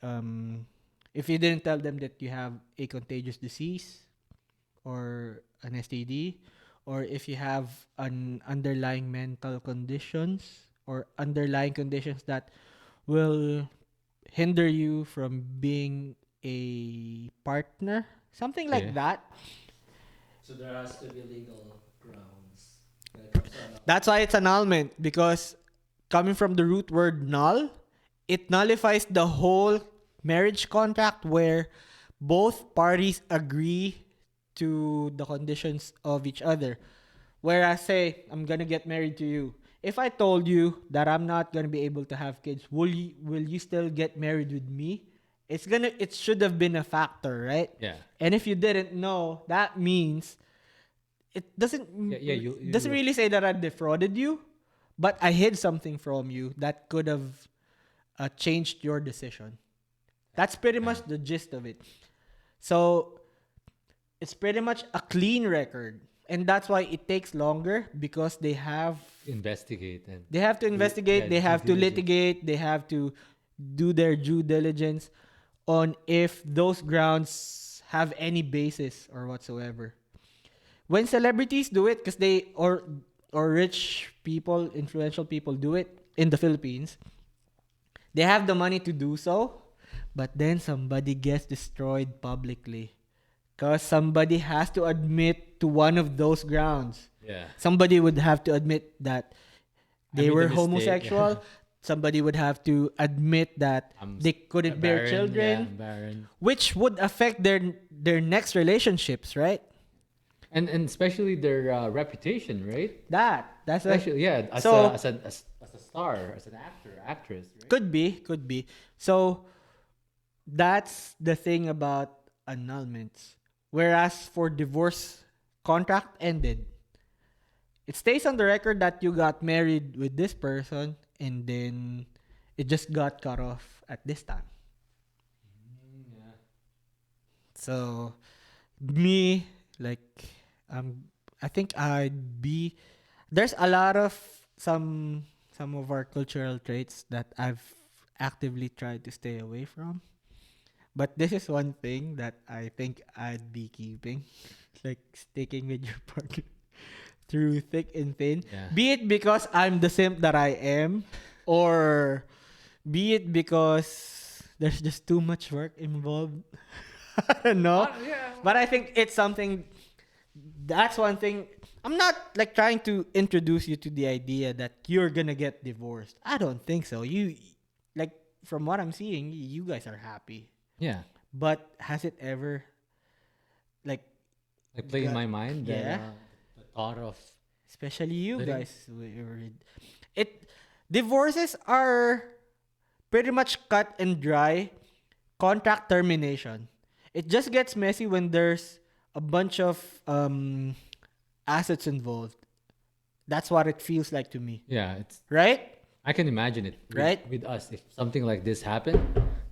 um if you didn't tell them that you have a contagious disease or an STD, or if you have an underlying mental conditions or underlying conditions that will hinder you from being a partner, something like Okay. that. So there has to be legal grounds when it comes to That's why it's annulment, because coming from the root word null, it nullifies the whole marriage contract where both parties agree to the conditions of each other. Whereas, say, I'm gonna get married to you. If I told you that I'm not gonna be able to have kids, will you still get married with me? It should have been a factor, right? Yeah. And if you didn't know, that means it Yeah. Yeah. doesn't You. really say that I defrauded you, but I hid something from you that could have changed your decision. That's pretty Yeah. much the gist of it. So it's pretty much a clean record, and that's why it takes longer, because Investigate and they have to yeah, investigate, they due have to diligence. litigate, they have to do their due diligence on if those grounds have any basis or whatsoever. When celebrities do it, because they or rich people, influential people do it in the Philippines, they have the money to do so, but then somebody gets destroyed publicly because somebody has to admit to one of those grounds. Yeah. Somebody would have to admit that I they made the were mistake. homosexual. Somebody would have to admit that I'm they a couldn't bear baron. Yeah, children, baron. which would affect their next relationships, right? And especially their reputation, right? That's a Especially, yeah, so as a star, as an actor, actress, right? could be. So that's the thing about annulments. Whereas for divorce, contract ended. It stays on the record that you got married with this person and then it just got cut off at this time. Yeah. So me, like, um I think I'd be there's a lot of some some of our cultural traits that I've actively tried to stay away from. But this is one thing that I think I'd be keeping. Like sticking with your partner through thick and thin. Yeah. Be it because I'm the simp that I am, or be it because there's just too much work involved. I don't know. Yeah. But I think it's something that's one thing. I'm not like trying to introduce you to the idea that you're gonna get divorced. I don't think so. Like from what I'm seeing, you guys are happy. Yeah. But has it ever like Like play in got, my mind that yeah, the thought of especially you letting guys, it divorces are pretty much cut and dry contract termination. It just gets messy when there's a bunch of assets involved. That's what it feels like to me, yeah, it's right? I can imagine it Right? with us if something like this happened,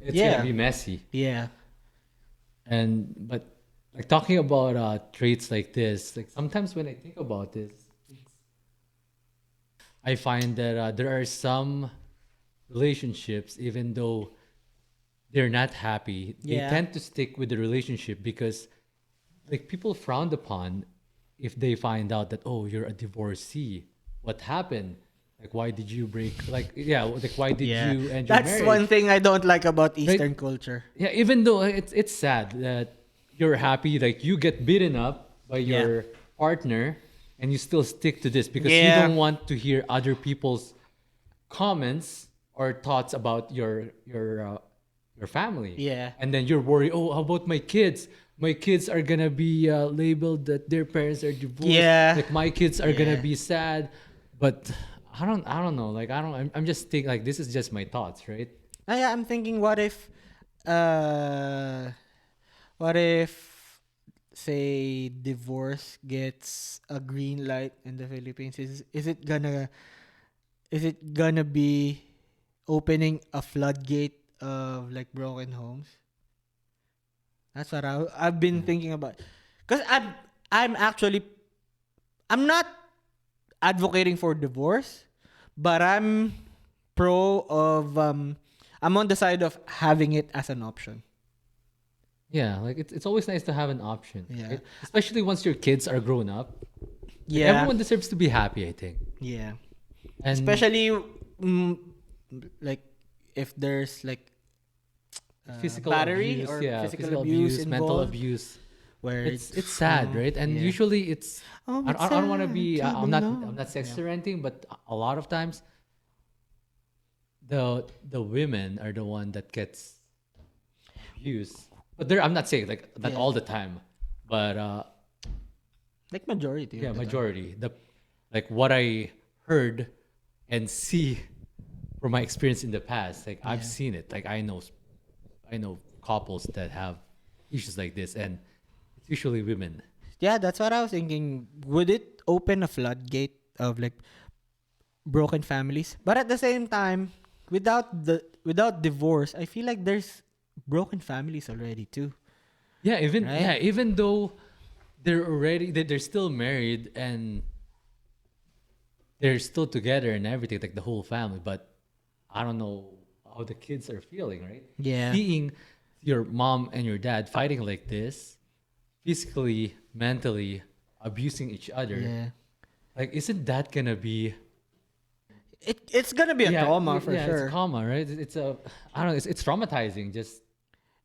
it's Yeah. gonna be messy. Yeah. And but like talking about traits like this, like sometimes when I think about this, I find that there are some relationships, even though they're not happy, they Yeah. tend to stick with the relationship because like people frowned upon if they find out that, oh, you're a divorcee. What happened? Like why did you break like yeah, like why did Yeah. you end your That's marriage? one thing I don't like about Eastern culture. Yeah, even though it's sad that you're happy, like you get beaten up by Yeah. your partner, and you still stick to this because you Yeah. don't want to hear other people's comments or thoughts about your family. Yeah. And then you're worried. Oh, how about my kids? My kids are gonna be labeled that their parents are divorced. Yeah. Like my kids are gonna Yeah. be sad, but I don't know. Like I'm just thinking like this is just my thoughts, right? Yeah, I'm thinking uh what if say divorce gets a green light in the Philippines? Is it gonna be opening a floodgate of like broken homes? That's what I've been Yeah. thinking about. Cuz I'm not advocating for divorce, but I'm on the side of having it as an option. Yeah, like it's always nice to have an option, Yeah. right? Especially once your kids are grown up. Like, Yeah. everyone deserves to be happy, I think. Yeah. And Especially like if there's like physical battery abuse, or yeah, physical physical abuse abuse, mental involved, abuse. where It's sad, right? And yeah. usually it's Oh, it's I don't want to sad be to I'm belong. not Yeah. sexually renting, but a lot of times the women are the one that gets abused. But there, I'm not saying like not Yeah. all the time, but Like majority yeah, of the time. majority. The like what I heard and see from my experience in the past, like I've Yeah. seen it. Like I know couples that have issues like this, and it's usually women. Yeah, that's what I was thinking. Would it open a floodgate of like broken families? But at the same time, without divorce, I feel like there's broken families already too, right? Even though they're still married and they're still together and everything, like the whole family. But I don't know how the kids are feeling, right? Yeah. Seeing your mom and your dad fighting like this, physically, mentally abusing each other, Yeah. like isn't that gonna be It's gonna be a trauma for yeah, it's a sure. comma, right? It's a I don't know, it's traumatizing. Just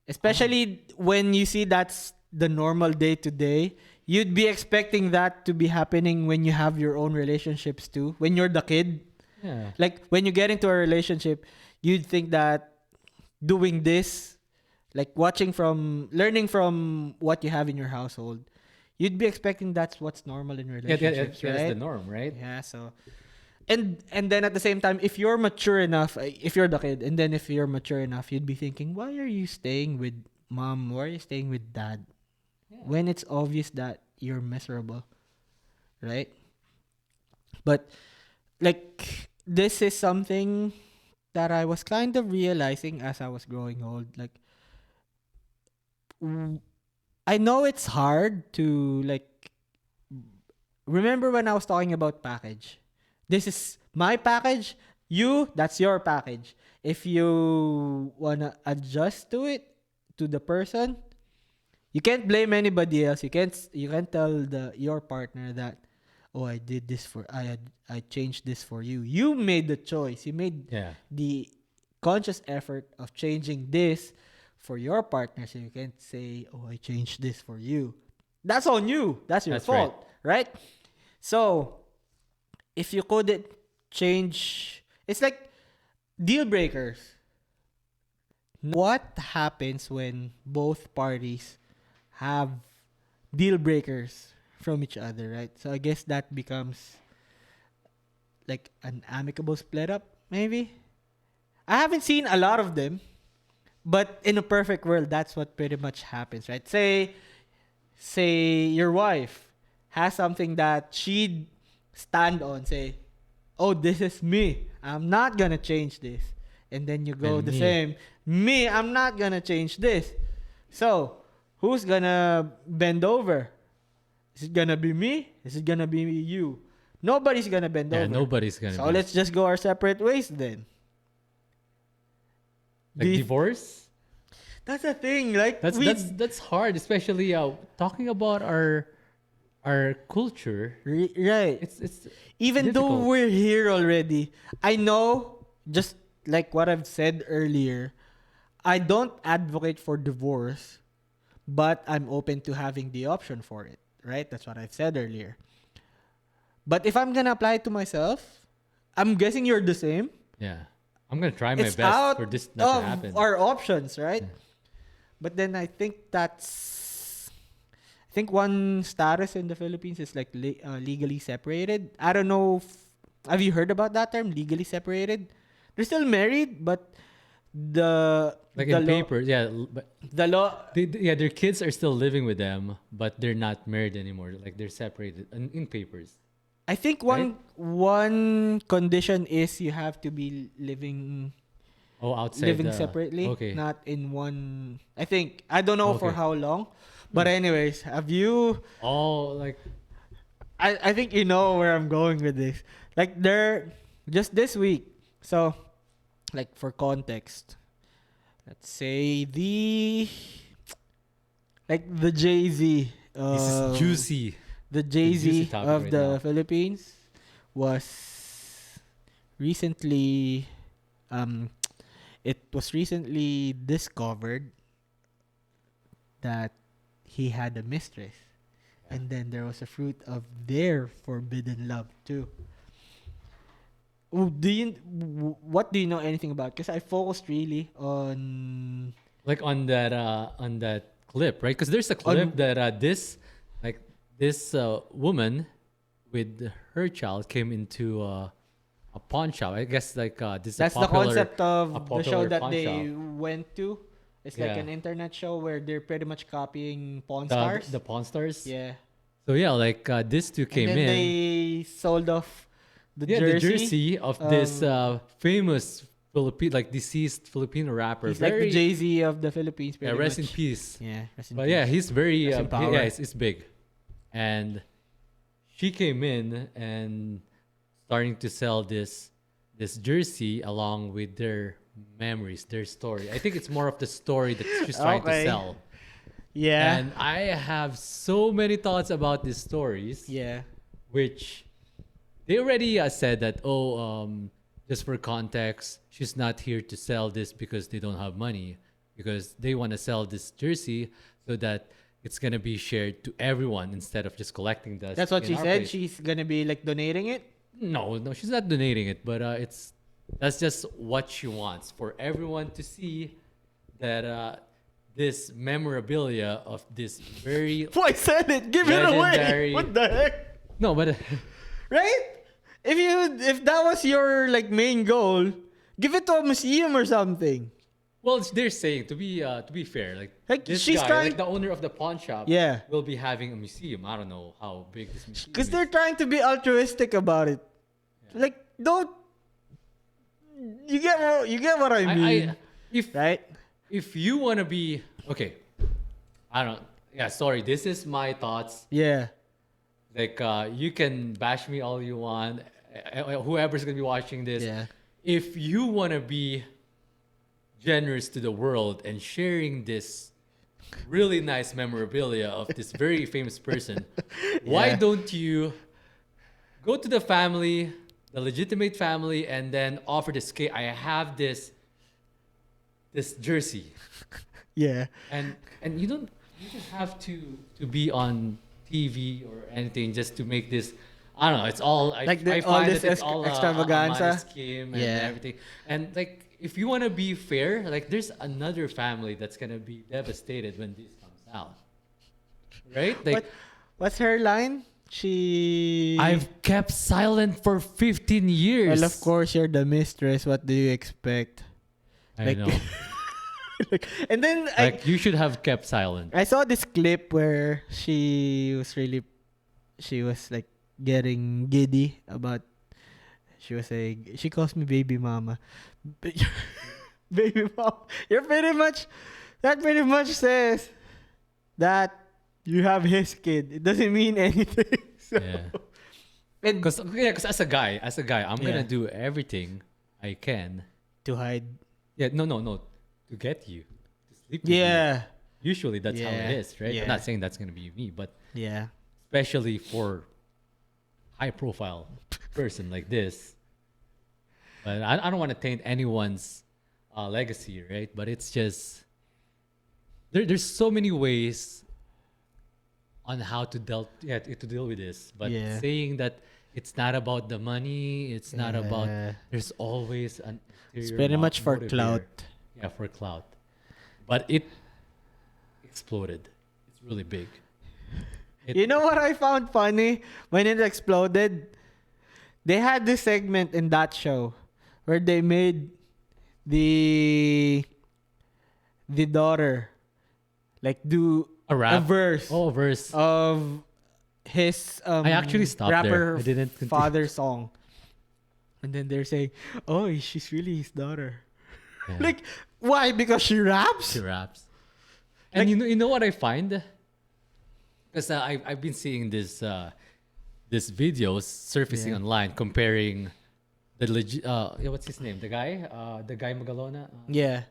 Especially when you see that's the normal day to day. You'd be expecting that to be happening when you have your own relationships too. When you're the kid, yeah, like when you get into a relationship, you'd think that doing this, like learning from what you have in your household, you'd be expecting that's what's normal in relationships, yeah, that's the right? norm, right? Yeah, so and then at the same time, if you're mature enough, if you're the kid, and then if you're mature enough, you'd be thinking, why are you staying with mom? Why are you staying with dad? Yeah. When it's obvious that you're miserable, right? But like this is something that I was kind of realizing as I was growing old. Like w- I know it's hard to like remember when I was talking about package. This is my package. That's your package. If you wanna adjust to it, to the person, you can't blame anybody else. You can't tell your partner that, oh, I did this I changed this for you. You made the choice. You made Yeah. the conscious effort of changing this for your partner. So you can't say, oh, I changed this for you. That's on you. That's your That's right. fault, right? So if you couldn't change, it's like deal breakers. What happens when both parties have deal breakers from each other, right? So I guess that becomes like an amicable split up, maybe. I haven't seen a lot of them, but in a perfect world, that's what pretty much happens, right? Say your wife has something that she'd stand on, say, oh, this is me. I'm not gonna change this. And then you go And the me. same. Me, I'm not gonna change this. So, who's gonna bend over? Is it gonna be me? Is it gonna be you? Nobody's gonna bend Yeah, over. nobody's gonna So be let's just go our separate ways then. Do like you divorce. That's the thing. Like That's hard, especially talking about our culture. right. It's Even though difficult. we're here already, I know, just like what I've said earlier, I don't advocate for divorce, but I'm open to having the option for it, right? That's what I've said earlier. But if I'm gonna apply it to myself, I'm guessing you're the same. Yeah, I'm gonna try my It's best for out this not to of happen. our options, right? Yeah. But then I think one status in the Philippines is like legally separated. I don't know. Have you heard about that term, legally separated? They're still married, but the Like the in law papers, yeah, but the law yeah, their kids are still living with them, but they're not married anymore. Like they're separated in papers, I think right? one condition is you have to be Oh, outside living the separately, okay. not in one. I don't know for Okay. how long, but anyways, have you? Oh, like I think you know where I'm going with this. Like they're just this week. So, like for context, let's say the Jay Z this is juicy. the The Jay juicy Z topic of right the now. Philippines was recently um it was recently discovered that he had a mistress, and then there was a fruit of their forbidden love too. Oh, what do you know anything about? Because I focused really Like on that clip, right? Because there's a clip on that this woman with her child came into a pawn shop. I guess this is a that's the popular concept a of the show popular that pawn they shop. went to. It's like Yeah. an internet show where they're pretty much copying Pawn The Stars. the pawn stars. Yeah. So yeah, these two And came then in. they sold off the Yeah, the jersey. jersey of this Um, famous Philippine, like deceased Filipino rapper. He's like the Very Jay-Z of the Philippines, yeah, pretty rest in much. peace. Yeah, rest in But peace. yeah, he's very Rest in power. yeah, it's big, and she came in and starting to sell this jersey along with their memories, their story. I think it's more of the story that she's trying to Okay. sell. Yeah. And I have so many thoughts about these stories, Yeah. which they already said that, just for context, she's not here to sell this because they don't have money, because they want to sell this jersey so that it's going to be shared to everyone instead of just collecting dust. That's what in she our said. place. She's gonna be like donating it. No, she's not donating it, but that's just what she wants for everyone to see that this memorabilia of this very Why sell it? Give Legendary- it away. What the heck? no, but Right? If that was your like main goal, give it to a museum or something. well, they're saying to be fair, Like, this she's guy, trying- like the owner of the pawn shop, Yeah. will be having a museum. I don't know how big this museum Because is. they're trying to be altruistic about it. Like, don't you get what I mean, if right? if you want to be okay, I don't. Yeah, sorry. This is my thoughts. Yeah. Like you can bash me all you want. Whoever's gonna be watching this, Yeah. if you want to be generous to the world and sharing this really nice memorabilia of this very famous person, why Yeah. don't you go to the family, the legitimate family, and then offer this? Okay, I have this jersey, Yeah. and you don't have to be on TV or anything just to make this. I don't know. It's all Like I all find this that it's all extravaganza? a money scheme and Yeah. everything. And like, if you want to be fair, like, there's another family that's gonna be devastated when this comes out, right? Like, What's her line? She I've kept silent for 15 years. Well, of course you're the mistress. What do you expect? I like- know. And then Like, you should have kept silent. I saw this clip where she was like getting giddy about. She was saying she calls me baby mama. Baby mama. That pretty much says that you have his kid. It doesn't mean anything. So, Yeah. and Because as a guy, I'm Yeah. gonna do everything I can. to hide. Yeah, no, to get you to sleep with you. Yeah. Usually that's how Yeah. it is, right? Yeah. I'm not saying that's gonna be me, but Yeah. especially for high profile person like this. But I don't want to taint anyone's legacy, right? But it's just there's so many ways on how to deal with this. But Yeah. saying that it's not about the money, it's not about. Yeah. There's always an. It's ulterior pretty much for motive clout. here. Yeah, for clout. But it exploded. It's really big. You know what I found funny when it exploded? They had this segment in that show where they made the daughter like do A rap? verse Oh, verse. of his I actually stopped there. rapper I didn't continue. father song. And then they're saying, "Oh, she's really his daughter." Yeah. Like, why? Because she raps? She raps. And Like- you know what I find? Because I've been seeing this videos surfacing Yeah. online comparing what's his name? The guy Magalona, Yeah.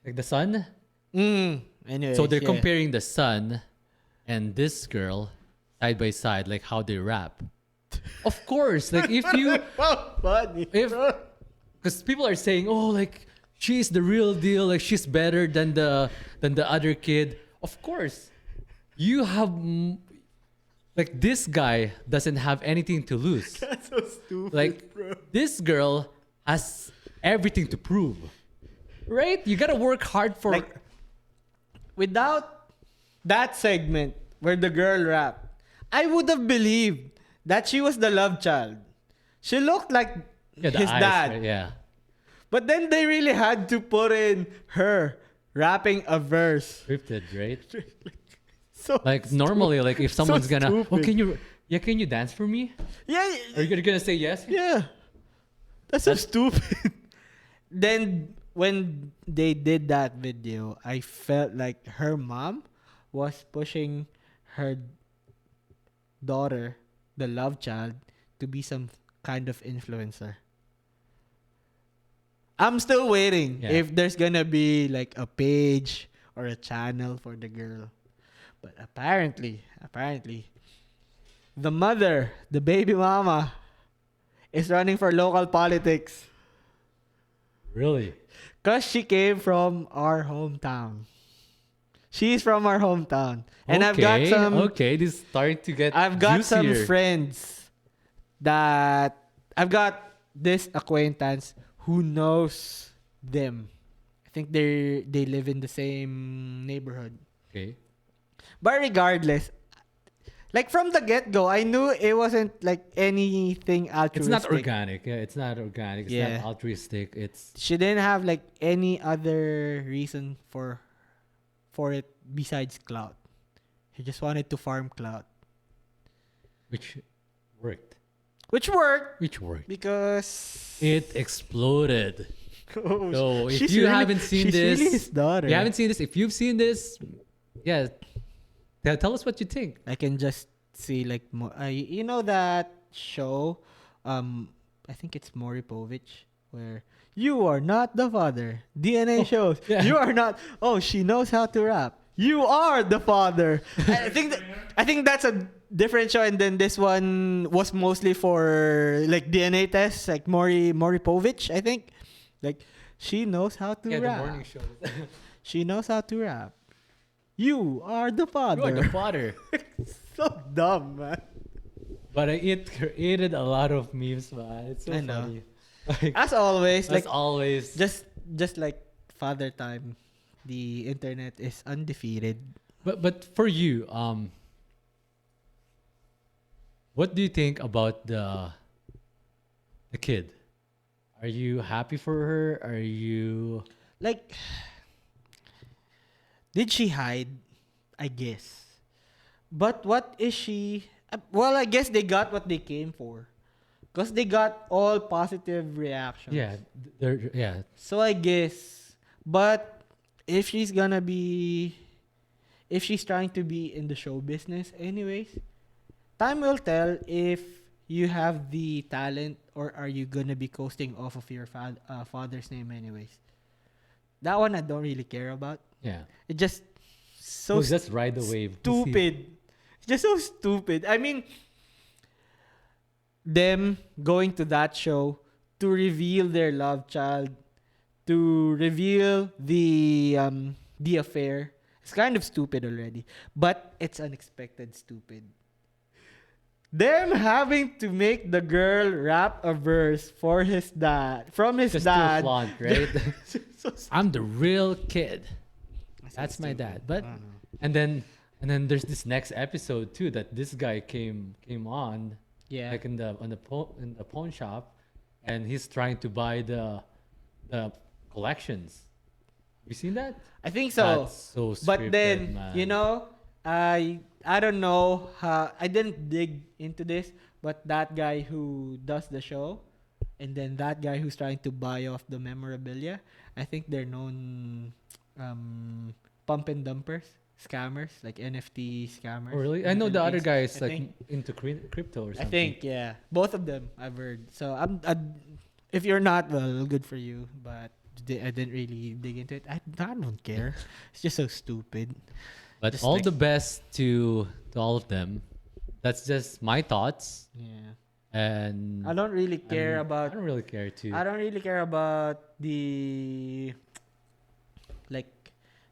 like the son. Anyway, So they're comparing the son and this girl side by side, like how they rap. Of course, like if you funny. if because people are saying, oh, like she's the real deal. Like she's better than the other kid. Of course, you have like this guy doesn't have anything to lose. That's so stupid, Like bro. this girl has everything to prove, right? You gotta work hard for. Like, without that segment where the girl rapped, I would have believed that she was the love child. She looked like Yeah, the his eyes, dad. right? Yeah. But then they really had to put in her rapping a verse. Scripted, right? So Like normally, like if someone's gonna, oh, stupid. can you dance for me? yeah, Are you gonna say yes? yeah. That's so stupid. Then when they did that video, I felt like her mom was pushing her daughter, the love child, to be some kind of influencer. I'm still waiting Yeah. if there's gonna be like a page or a channel for the girl. But apparently, the mother, the baby mama, is running for local politics. Really? Because she came from our hometown. She's from our hometown. And I've got This is starting to get. I've got some juicier. friends that I've got this acquaintance who knows them. I think they live in the same neighborhood. Okay. But regardless, like from the get-go, I knew it wasn't like anything altruistic. It's not organic. Yeah, it's not organic. It's Yeah. not altruistic. It's She didn't have like any other reason for it besides clout. He just wanted to farm clout, which worked. which worked Which worked. because It exploded. Oh, So if she's you really- haven't seen she's this, really his daughter. if you haven't seen this, if you've seen this, yeah, tell us what you think. I can just see like you know that show, I think it's Moripovich, where you are not the father. DNA shows yeah. you are not. Oh, she knows how to rap. You are the father. I think that's a different show, and then this one was mostly for like DNA tests, like Moripovich, I think. Like she knows how to Yeah, the rap. morning shows. She knows how to rap. You are the father. You are the father. So dumb, man. But it created a lot of memes, man. It's so I know. funny. Like, As always, as like always. just like father time, the internet is undefeated. But for you, what do you think about the kid? Are you happy for her? Are you Like, did she hide? I guess. But what is she? Well, I guess they got what they came for, cause they got all positive reactions. yeah. So I guess, but if she's gonna be, if she's trying to be in the show business, anyways, time will tell if you have the talent or are you gonna be coasting off of your father's name, anyways. That one I don't really care about. Yeah. It just so So just ride the wave. stupid. It's just so stupid. I mean, them going to that show to reveal their love child, to reveal the affair. It's kind of stupid already, but it's unexpected stupid. Them having to make the girl rap a verse for his dad, from his Just dad. to flaunt, right? So I'm the real kid. so That's my stupid. dad. But I don't know. and then there's this next episode too that this guy came on Yeah. like in the pawn shop, and he's trying to buy the collections. Have you seen that? I think so. That's so But scripted, then, man. you know, I don't know how, I didn't dig into this, but that guy who does the show and then that guy who's trying to buy off the memorabilia, I think they're known pump and dumpers, scammers, like NFT scammers. Oh, really? I in know the other Philippines. guy is I like think- into crypto or I something. think, yeah. Both of them I've heard. So if you're not, well, good for you, but I didn't really dig into it. I don't care. It's just so stupid. But Just all like- the best to all of them. That's just my thoughts. Yeah. and I don't really care I about. don't really care too. I don't really care about the like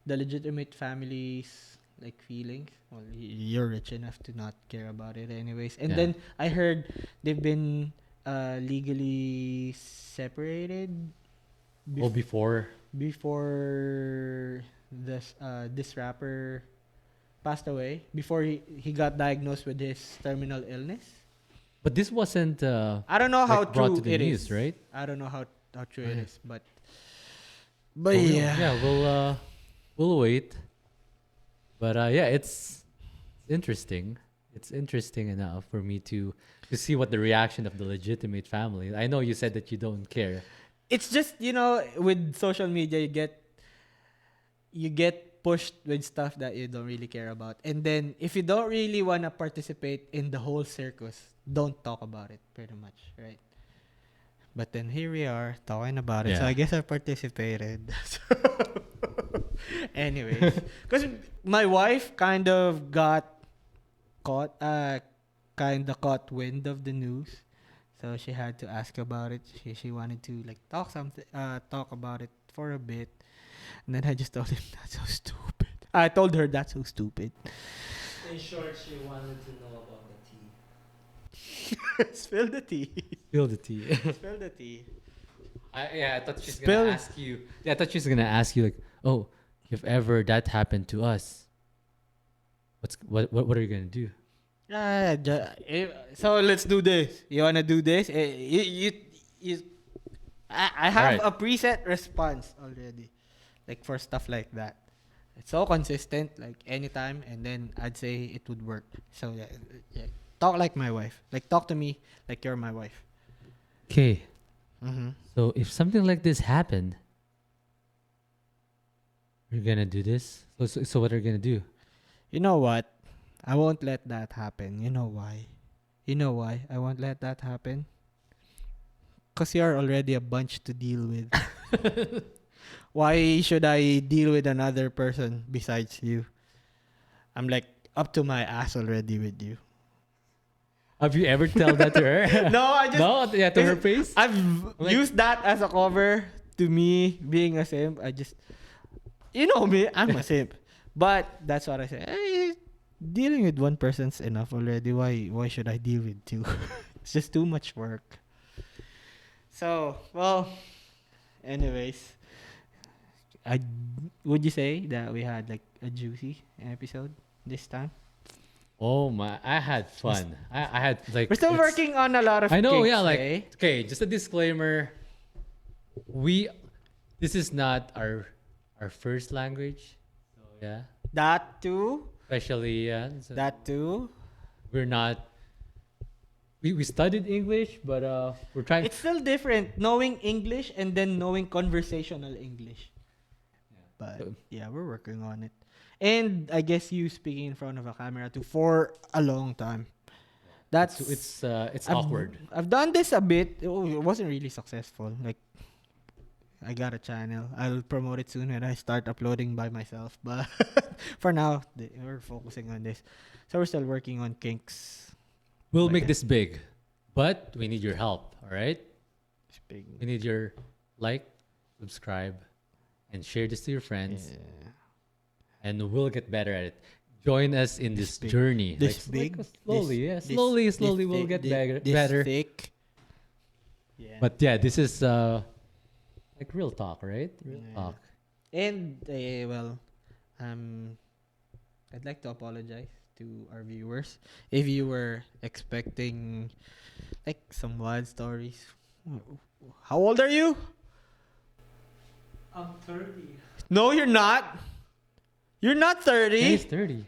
the legitimate families like feelings. Well, you're rich enough to not care about it anyways. And Yeah. then I heard they've been legally separated Well, before, before this rapper passed away, before he got diagnosed with his terminal illness. but this wasn't I don't know how like brought to true the it news, is. right? I don't know how true it Right. is, but Well, yeah. yeah, we'll wait. But yeah, it's interesting. It's interesting enough for me to see what the reaction of the legitimate family. I know you said that you don't care. It's just, with social media you get pushed with stuff that you don't really care about. And then if you don't really want to participate in the whole circus, don't talk about it pretty much, right? But then here we are talking about it. So Yeah. I guess I participated. Anyways, because my wife caught kind of caught wind of the news. So she had to ask about it. She wanted to like talk about it for a bit. And then I just told him that's so stupid. I told her that's so stupid. In short, she wanted to know about the tea. Spill the tea. Spill the tea. Spill the tea. Yeah, I thought she's Spill- gonna ask you. Yeah, I thought she's gonna ask you like, oh, if ever that happened to us, what are you gonna do? So let's do this. You wanna do this? I have Alright. a preset response already, like for stuff like that. It's so consistent, like anytime, and then I'd say it would work. So yeah. Talk like my wife. Like talk to me like you're my wife. Okay, Mm-hmm. so if something like this happened, you're gonna do this. So what are you gonna do? You know what? I won't let that happen. You know why? You know why I won't let that happen? Because you're already a bunch to deal with. Why should I deal with another person besides you? I'm like up to my ass already with you. Have you ever tell that to her? No, I just No, yeah, to her face. I've Like- used that as a cover to me being a simp. You know me, I'm a simp. But that's what I say. Dealing with one person's enough already. Why should I deal with two? It's just too much work. So, well, anyways, would you say that we had like a juicy episode this time? Oh my! I had fun. I had like. We're still it's- working on a lot of I know. kinks, Yeah. Like. eh? Okay. Just a disclaimer. This is not our first language. So yeah. That too. Especially so That too. we're not. We studied English, but we're trying. It's still different knowing English and then knowing conversational English. But So- yeah, we're working on it. And I guess you speaking in front of a camera too for a long time. That's it's I've- awkward. I've done this a bit. It wasn't really successful. Like I got a channel. I'll promote it soon when I start uploading by myself. But for now, we're focusing on this. So we're still working on kinks. We'll But make yeah. this big, but we need your help. All right. It's big. We need your like, subscribe, and share this to your friends, Yeah. and we'll get better at it. Join us in This this big. journey. This Like, big. slowly, this- slowly, this slowly, we'll thick, get better. this better. thick. Yeah. But yeah, this is like real talk, right? Real Yeah. talk. And well, I'd like to apologize to our viewers if you were expecting like some wild stories. How old are you? I'm 30. No, you're not. You're not Yeah, 30. he's 30. I am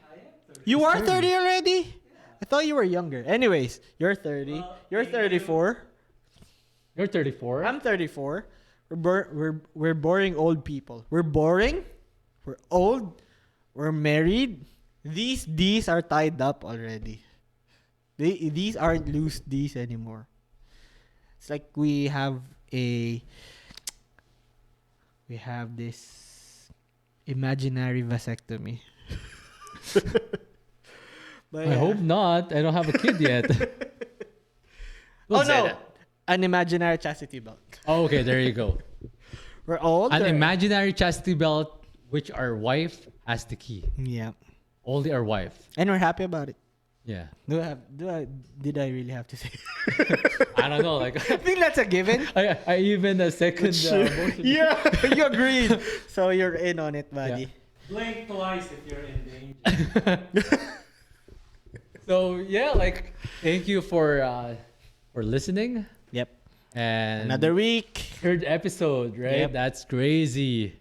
30. You he's are 30. 30 already? I thought you were younger. Anyways, you're 30. Well, You're thank you. 34. You're 34. I'm 34. We're boring old people. We're boring. We're old. We're married. These are tied up already. These aren't loose D's anymore. It's like we have this imaginary vasectomy. But I hope not. I don't have a kid yet. We'll Oh say no, that. an imaginary chastity belt. Oh, okay, there you go. We're older. An imaginary chastity belt, which our wife has the key. Yeah, Only our wife. and we're happy about it. Yeah. Did I really have to say? I don't know. Like, I think that's a given. I even a second motion. Yeah, you agreed. So you're in on it, buddy. Blink twice if you're in danger. So yeah, like thank you for listening. Yep. And Another week. third episode, right? Yep. That's crazy.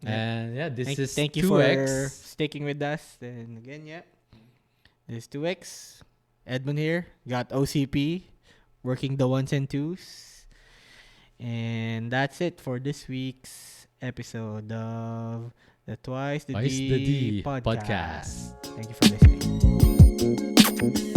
Yep. And yeah, this is Thank you 2X. for sticking with us. And again, yeah, this is 2X. Edmund here. Got OCP. Working the ones and twos. And that's it for this week's episode of the Twice the Twice the D D podcast. Thank you for listening.